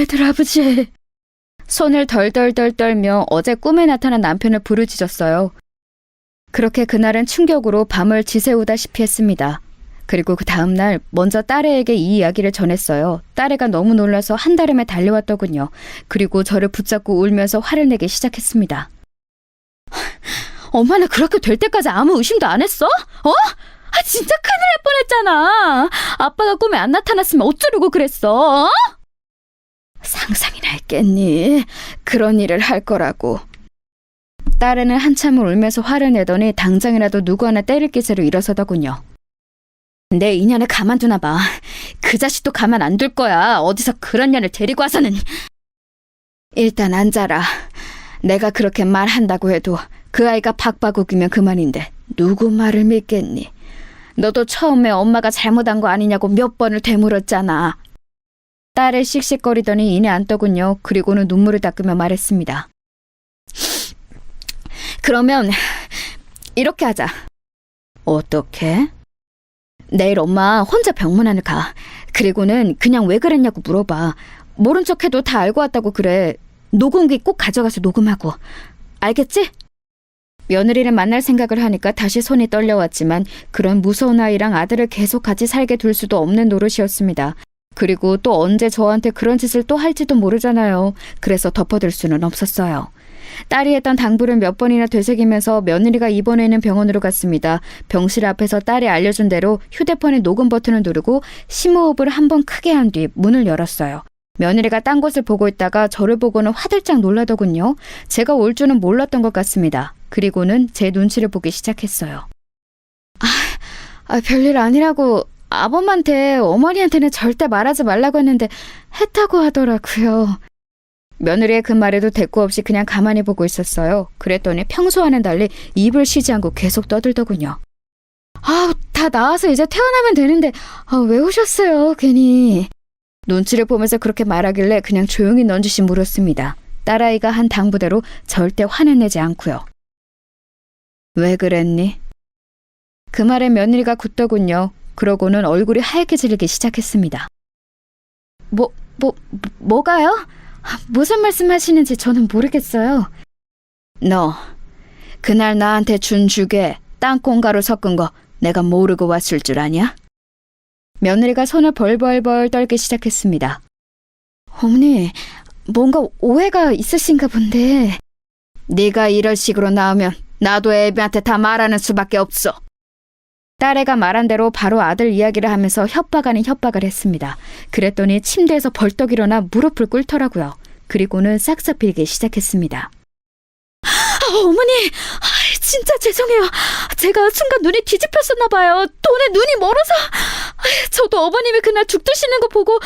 S2: 애들 아버지. 손을 덜덜덜 떨며 어제 꿈에 나타난 남편을 부르짖었어요. 그렇게 그날은 충격으로 밤을 지새우다시피 했습니다. 그리고 그 다음날 먼저 딸애에게 이 이야기를 전했어요. 딸애가 너무 놀라서 한달음에 달려왔더군요. 그리고 저를 붙잡고 울면서 화를 내기 시작했습니다. 엄마는 그렇게 될 때까지 아무 의심도 안 했어? 진짜 큰일 날 뻔했잖아. 아빠가 꿈에 안 나타났으면 어쩌려고 그랬어? 상상이나 했겠니? 그런 일을 할 거라고. 딸애는 한참을 울면서 화를 내더니 당장이라도 누구 하나 때릴 기세로 일어서더군요. 내 인연을 가만두나 봐. 그 자식도 가만 안 둘 거야. 어디서 그런 년을 데리고 와서는. 일단 앉아라. 내가 그렇게 말한다고 해도 그 아이가 박바국이면 그만인데 누구 말을 믿겠니? 너도 처음에 엄마가 잘못한 거 아니냐고 몇 번을 되물었잖아. 딸을 씩씩거리더니 이내 앉더군요. 그리고는 눈물을 닦으며 말했습니다. 그러면 이렇게 하자. 어떻게? 내일 엄마 혼자 병문안을 가. 그리고는 그냥 왜 그랬냐고 물어봐. 모른 척해도 다 알고 왔다고 그래. 녹음기 꼭 가져가서 녹음하고. 알겠지? 며느리를 만날 생각을 하니까 다시 손이 떨려왔지만 그런 무서운 아이랑 아들을 계속 같이 살게 둘 수도 없는 노릇이었습니다. 그리고 또 언제 저한테 그런 짓을 또 할지도 모르잖아요. 그래서 덮어둘 수는 없었어요. 딸이 했던 당부를 몇 번이나 되새기면서 며느리가 입원해 있는 병원으로 갔습니다. 병실 앞에서 딸이 알려준 대로 휴대폰의 녹음 버튼을 누르고 심호흡을 한 번 크게 한 뒤 문을 열었어요. 며느리가 딴 곳을 보고 있다가 저를 보고는 화들짝 놀라더군요. 제가 올 줄은 몰랐던 것 같습니다. 그리고는 제 눈치를 보기 시작했어요. 별일 아니라고 아범한테 어머니한테는 절대 말하지 말라고 했는데 했다고 하더라고요. 며느리의 그 말에도 대꾸 없이 그냥 가만히 보고 있었어요. 그랬더니 평소와는 달리 입을 쉬지 않고 계속 떠들더군요. 다 나와서 이제 퇴원하면 되는데 왜 오셨어요 괜히. 눈치를 보면서 그렇게 말하길래 그냥 조용히 넌지시 물었습니다. 딸아이가 한 당부대로 절대 화는 내지 않고요. 왜 그랬니? 그 말에 며느리가 굳더군요. 그러고는 얼굴이 하얗게 질리기 시작했습니다. 뭐가요? 무슨 말씀하시는지 저는 모르겠어요. 너 그날 나한테 준 죽에 땅콩가루 섞은 거 내가 모르고 왔을 줄 아냐? 며느리가 손을 벌벌벌 떨기 시작했습니다. 어머니, 뭔가 오해가 있으신가 본데. 네가 이런 식으로 나오면 나도 애비한테 다 말하는 수밖에 없어. 딸애가 말한 대로 바로 아들 이야기를 하면서 협박 아닌 협박을 했습니다. 그랬더니 침대에서 벌떡 일어나 무릎을 꿇더라고요. 그리고는 싹싹 빌기 시작했습니다. 어머니, 진짜 죄송해요. 제가 순간 눈이 뒤집혔었나 봐요. 돈에 눈이 멀어서. 저도 어머님이 그날 죽 드시는 거 보고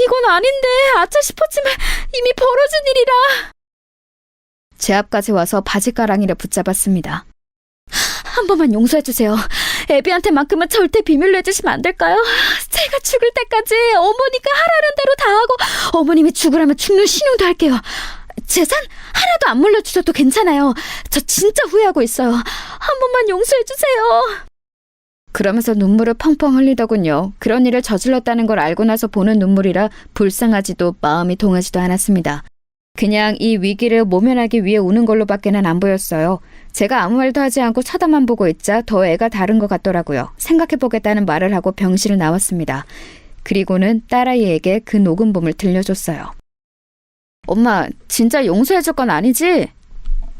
S2: 이건 아닌데 아차 싶었지만 이미 벌어진 일이라. 제 앞까지 와서 바지가랑이를 붙잡았습니다. 한 번만 용서해주세요. 애비한테만큼은 절대 비밀로 해주시면 안 될까요? 제가 죽을 때까지 어머니가 하라는 대로 다 하고 어머님이 죽으라면 죽는 신용도 할게요. 재산 하나도 안 물려주셔도 괜찮아요. 저 진짜 후회하고 있어요. 한 번만 용서해주세요. 그러면서 눈물을 펑펑 흘리더군요. 그런 일을 저질렀다는 걸 알고 나서 보는 눈물이라 불쌍하지도 마음이 동하지도 않았습니다. 그냥 이 위기를 모면하기 위해 우는 걸로밖에는 안 보였어요. 제가 아무 말도 하지 않고 쳐다만 보고 있자 더 애가 다른 것 같더라고요. 생각해보겠다는 말을 하고 병실을 나왔습니다. 그리고는 딸아이에게 그 녹음본을 들려줬어요. 엄마, 진짜 용서해줄 건 아니지?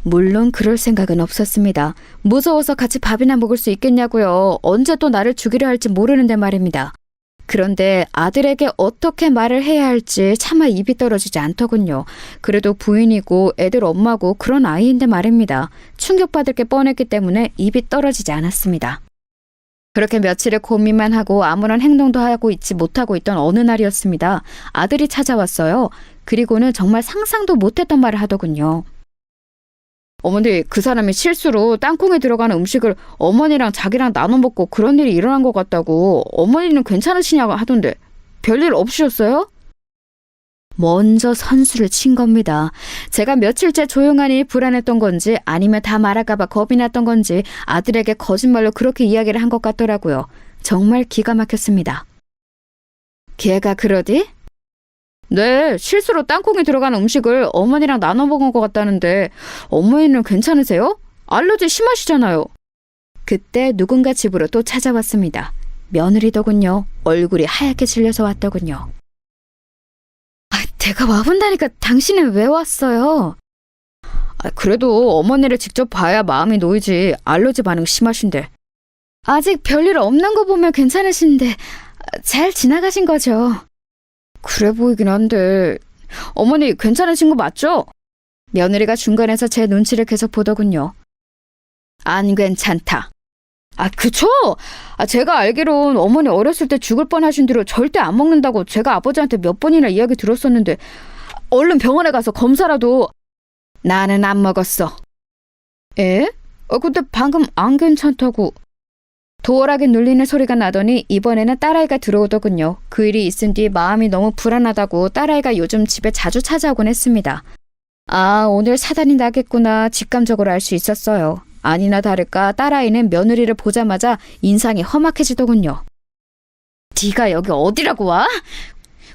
S2: 물론 그럴 생각은 없었습니다. 무서워서 같이 밥이나 먹을 수 있겠냐고요. 언제 또 나를 죽이려 할지 모르는데 말입니다. 그런데 아들에게 어떻게 말을 해야 할지 차마 입이 떨어지지 않더군요. 그래도 부인이고 애들 엄마고 그런 아이인데 말입니다. 충격받을 게 뻔했기 때문에 입이 떨어지지 않았습니다. 그렇게 며칠을 고민만 하고 아무런 행동도 하고 있지 못하고 있던 어느 날이었습니다. 아들이 찾아왔어요. 그리고는 정말 상상도 못했던 말을 하더군요. 어머니, 그 사람이 실수로 땅콩에 들어가는 음식을 어머니랑 자기랑 나눠 먹고 그런 일이 일어난 것 같다고. 어머니는 괜찮으시냐고 하던데 별일 없으셨어요? 먼저 선수를 친 겁니다. 제가 며칠째 조용하니 불안했던 건지 아니면 다 말할까봐 겁이 났던 건지 아들에게 거짓말로 그렇게 이야기를 한 것 같더라고요. 정말 기가 막혔습니다. 걔가 그러디? 네, 실수로 땅콩에 들어간 음식을 어머니랑 나눠 먹은 것 같다는데 어머니는 괜찮으세요? 알러지 심하시잖아요. 그때 누군가 집으로 또 찾아왔습니다. 며느리더군요. 얼굴이 하얗게 질려서 왔더군요. 내가 와본다니까 당신은 왜 왔어요? 그래도 어머니를 직접 봐야 마음이 놓이지. 알러지 반응 심하신데. 아직 별일 없는 거 보면 괜찮으신데 잘 지나가신 거죠? 그래 보이긴 한데 어머니 괜찮으신 거 맞죠? 며느리가 중간에서 제 눈치를 계속 보더군요. 안 괜찮다. 그쵸? 제가 알기론 어머니 어렸을 때 죽을 뻔하신 뒤로 절대 안 먹는다고 제가 아버지한테 몇 번이나 이야기 들었었는데 얼른 병원에 가서 검사라도. 나는 안 먹었어. 에? 근데 방금 안 괜찮다고. 도어락에 눌리는 소리가 나더니 이번에는 딸아이가 들어오더군요. 그 일이 있은 뒤 마음이 너무 불안하다고 딸아이가 요즘 집에 자주 찾아오곤 했습니다. 오늘 사단이 나겠구나 직감적으로 알 수 있었어요. 아니나 다를까 딸아이는 며느리를 보자마자 인상이 험악해지더군요. 네가 여기 어디라고 와?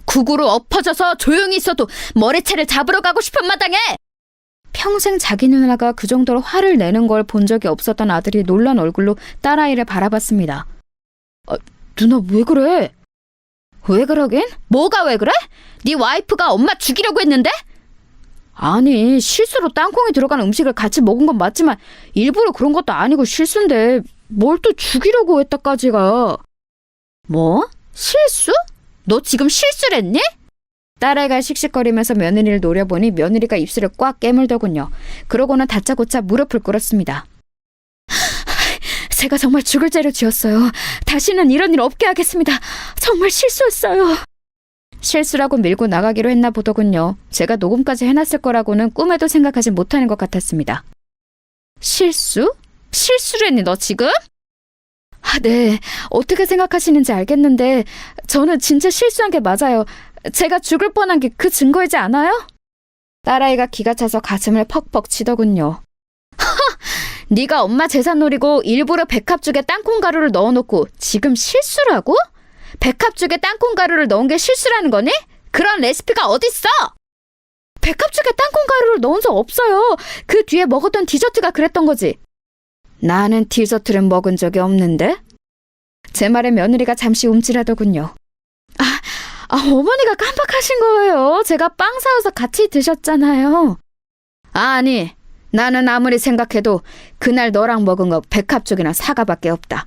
S2: 구구로 엎어져서 조용히 있어도 머리채를 잡으러 가고 싶은 마당에! 평생 자기 누나가 그 정도로 화를 내는 걸 본 적이 없었던 아들이 놀란 얼굴로 딸아이를 바라봤습니다. 누나 왜 그래? 왜 그러긴? 뭐가 왜 그래? 네 와이프가 엄마 죽이려고 했는데? 아니 실수로 땅콩이 들어간 음식을 같이 먹은 건 맞지만 일부러 그런 것도 아니고 실수인데 뭘 또 죽이려고 했다까지가. 뭐? 실수? 너 지금 실수를 했니? 딸아이가 씩씩거리면서 며느리를 노려보니 며느리가 입술을 꽉 깨물더군요. 그러고는 다짜고짜 무릎을 꿇었습니다. 제가 정말 죽을 죄를 지었어요. 다시는 이런 일 없게 하겠습니다. 정말 실수했어요. 실수라고 밀고 나가기로 했나 보더군요. 제가 녹음까지 해놨을 거라고는 꿈에도 생각하지 못하는 것 같았습니다. 실수? 실수를 했니 너 지금? 네. 어떻게 생각하시는지 알겠는데 저는 진짜 실수한 게 맞아요. 제가 죽을 뻔한 게 그 증거이지 않아요? 딸아이가 기가 차서 가슴을 퍽퍽 치더군요. 네가 엄마 재산 노리고 일부러 백합죽에 땅콩가루를 넣어놓고 지금 실수라고? 백합죽에 땅콩가루를 넣은 게 실수라는 거니? 그런 레시피가 어딨어? 백합죽에 땅콩가루를 넣은 적 없어요. 그 뒤에 먹었던 디저트가 그랬던 거지. 나는 디저트를 먹은 적이 없는데? 제 말에 며느리가 잠시 움찔하더군요. 어머니가 깜빡하신 거예요. 제가 빵 사와서 같이 드셨잖아요. 아니, 나는 아무리 생각해도 그날 너랑 먹은 거 백합죽이나 사과밖에 없다.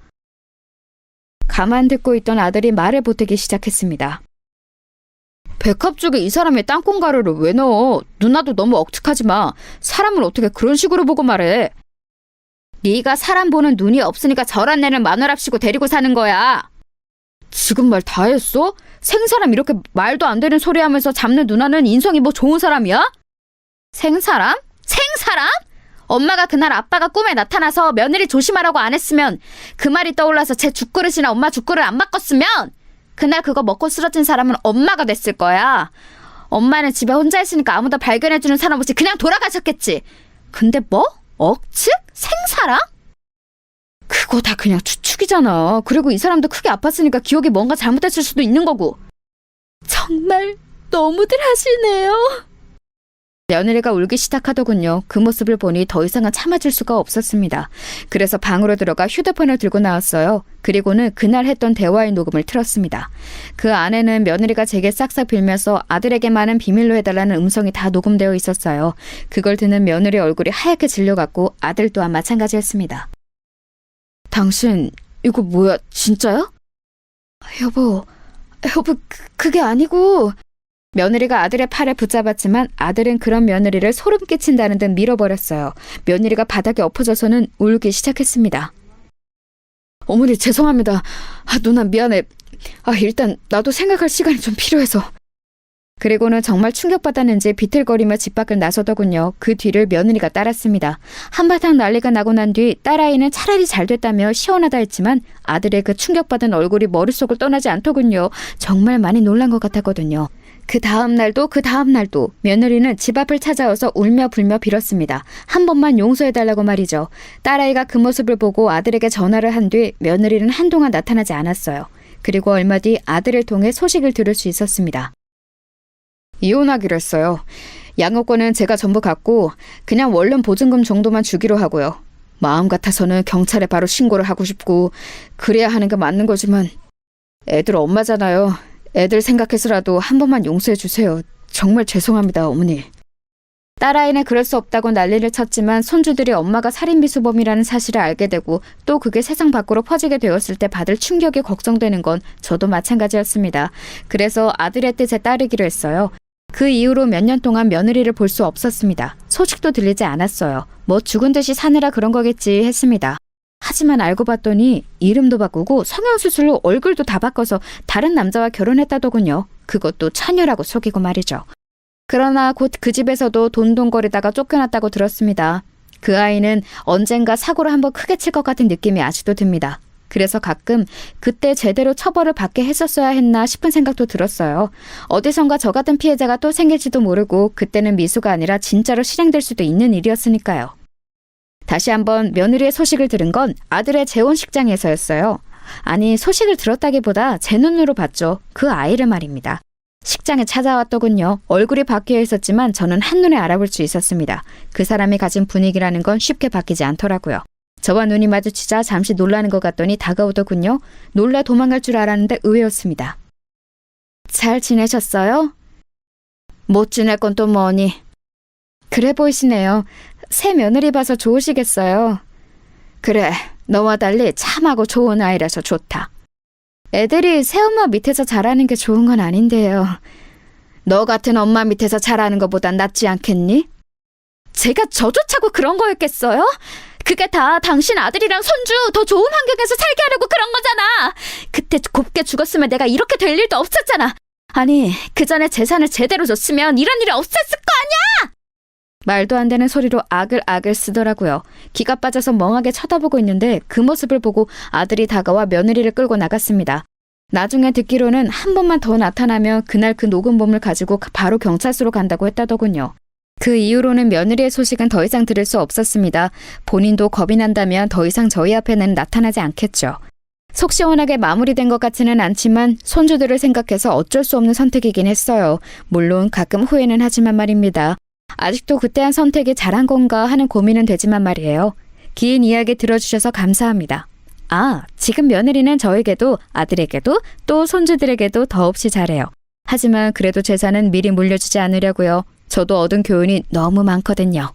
S2: 가만 듣고 있던 아들이 말을 보태기 시작했습니다. 백합죽에 이 사람이 땅콩가루를 왜 넣어? 누나도 너무 억측하지 마. 사람을 어떻게 그런 식으로 보고 말해? 네가 사람 보는 눈이 없으니까 저런 애를 마누랍시고 데리고 사는 거야. 지금 말 다 했어? 생사람 이렇게 말도 안 되는 소리 하면서 잡는 누나는 인성이 뭐 좋은 사람이야? 생사람? 생사람? 엄마가 그날 아빠가 꿈에 나타나서 며느리 조심하라고 안 했으면 그 말이 떠올라서 제 죽그릇이나 엄마 죽그릇 안 바꿨으면 그날 그거 먹고 쓰러진 사람은 엄마가 됐을 거야. 엄마는 집에 혼자 있으니까 아무도 발견해주는 사람 없이 그냥 돌아가셨겠지. 근데 뭐? 억측? 생사람? 그거 다 그냥 추측이잖아. 그리고 이 사람도 크게 아팠으니까 기억이 뭔가 잘못됐을 수도 있는 거고. 정말 너무들 하시네요. 며느리가 울기 시작하더군요. 그 모습을 보니 더 이상은 참아줄 수가 없었습니다. 그래서 방으로 들어가 휴대폰을 들고 나왔어요. 그리고는 그날 했던 대화의 녹음을 틀었습니다. 그 안에는 며느리가 제게 싹싹 빌면서 아들에게만은 비밀로 해달라는 음성이 다 녹음되어 있었어요. 그걸 듣는 며느리 얼굴이 하얗게 질려갔고 아들 또한 마찬가지였습니다. 당신 이거 뭐야 진짜야? 여보 그게 아니고. 며느리가 아들의 팔을 붙잡았지만 아들은 그런 며느리를 소름 끼친다는 듯 밀어버렸어요. 며느리가 바닥에 엎어져서는 울기 시작했습니다. 어머니 죄송합니다. 누나 미안해. 일단 나도 생각할 시간이 좀 필요해서. 그리고는 정말 충격받았는지 비틀거리며 집 밖을 나서더군요. 그 뒤를 며느리가 따랐습니다. 한바탕 난리가 나고 난 뒤 딸아이는 차라리 잘 됐다며 시원하다 했지만 아들의 그 충격받은 얼굴이 머릿속을 떠나지 않더군요. 정말 많이 놀란 것 같았거든요. 그 다음 날도 며느리는 집 앞을 찾아와서 울며 불며 빌었습니다. 한 번만 용서해달라고 말이죠. 딸아이가 그 모습을 보고 아들에게 전화를 한 뒤 며느리는 한동안 나타나지 않았어요. 그리고 얼마 뒤 아들을 통해 소식을 들을 수 있었습니다. 이혼하기로 했어요. 양육권은 제가 전부 갖고 그냥 원룸 보증금 정도만 주기로 하고요. 마음 같아서는 경찰에 바로 신고를 하고 싶고 그래야 하는 게 맞는 거지만 애들 엄마잖아요. 애들 생각해서라도 한 번만 용서해 주세요. 정말 죄송합니다, 어머니. 딸아이는 그럴 수 없다고 난리를 쳤지만 손주들이 엄마가 살인미수범이라는 사실을 알게 되고 또 그게 세상 밖으로 퍼지게 되었을 때 받을 충격이 걱정되는 건 저도 마찬가지였습니다. 그래서 아들의 뜻에 따르기로 했어요. 그 이후로 몇 년 동안 며느리를 볼 수 없었습니다. 소식도 들리지 않았어요. 뭐 죽은 듯이 사느라 그런 거겠지 했습니다. 하지만 알고 봤더니 이름도 바꾸고 성형수술로 얼굴도 다 바꿔서 다른 남자와 결혼했다더군요. 그것도 처녀라고 속이고 말이죠. 그러나 곧 그 집에서도 돈돈거리다가 쫓겨났다고 들었습니다. 그 아이는 언젠가 사고를 한번 크게 칠 것 같은 느낌이 아직도 듭니다. 그래서 가끔 그때 제대로 처벌을 받게 했었어야 했나 싶은 생각도 들었어요. 어디선가 저 같은 피해자가 또 생길지도 모르고 그때는 미수가 아니라 진짜로 실행될 수도 있는 일이었으니까요. 다시 한번 며느리의 소식을 들은 건 아들의 재혼식장에서였어요. 아니, 소식을 들었다기보다 제 눈으로 봤죠. 그 아이를 말입니다. 식장에 찾아왔더군요. 얼굴이 바뀌어 있었지만 저는 한눈에 알아볼 수 있었습니다. 그 사람이 가진 분위기라는 건 쉽게 바뀌지 않더라고요. 저와 눈이 마주치자 잠시 놀라는 것 같더니 다가오더군요. 놀라 도망갈 줄 알았는데 의외였습니다. 잘 지내셨어요? 못 지낼 건 또 뭐니? 그래 보이시네요. 새 며느리 봐서 좋으시겠어요. 그래, 너와 달리 참하고 좋은 아이라서 좋다. 애들이 새엄마 밑에서 자라는 게 좋은 건 아닌데요. 너 같은 엄마 밑에서 자라는 것보단 낫지 않겠니? 제가 저조차고 그런 거였겠어요? 그게 다 당신 아들이랑 손주 더 좋은 환경에서 살게 하려고 그런 거잖아. 그때 곱게 죽었으면 내가 이렇게 될 일도 없었잖아. 아니, 그 전에 재산을 제대로 줬으면 이런 일이 없었을 거 아니야! 말도 안 되는 소리로 아글아글 쓰더라고요. 기가 빠져서 멍하게 쳐다보고 있는데 그 모습을 보고 아들이 다가와 며느리를 끌고 나갔습니다. 나중에 듣기로는 한 번만 더 나타나면 그날 그 녹음본을 가지고 바로 경찰서로 간다고 했다더군요. 그 이후로는 며느리의 소식은 더 이상 들을 수 없었습니다. 본인도 겁이 난다면 더 이상 저희 앞에는 나타나지 않겠죠. 속 시원하게 마무리된 것 같지는 않지만 손주들을 생각해서 어쩔 수 없는 선택이긴 했어요. 물론 가끔 후회는 하지만 말입니다. 아직도 그때 한 선택이 잘한 건가 하는 고민은 되지만 말이에요. 긴 이야기 들어주셔서 감사합니다. 아, 지금 며느리는 저에게도 아들에게도 또 손주들에게도 더없이 잘해요. 하지만 그래도 재산은 미리 물려주지 않으려고요. 저도 얻은 교훈이 너무 많거든요.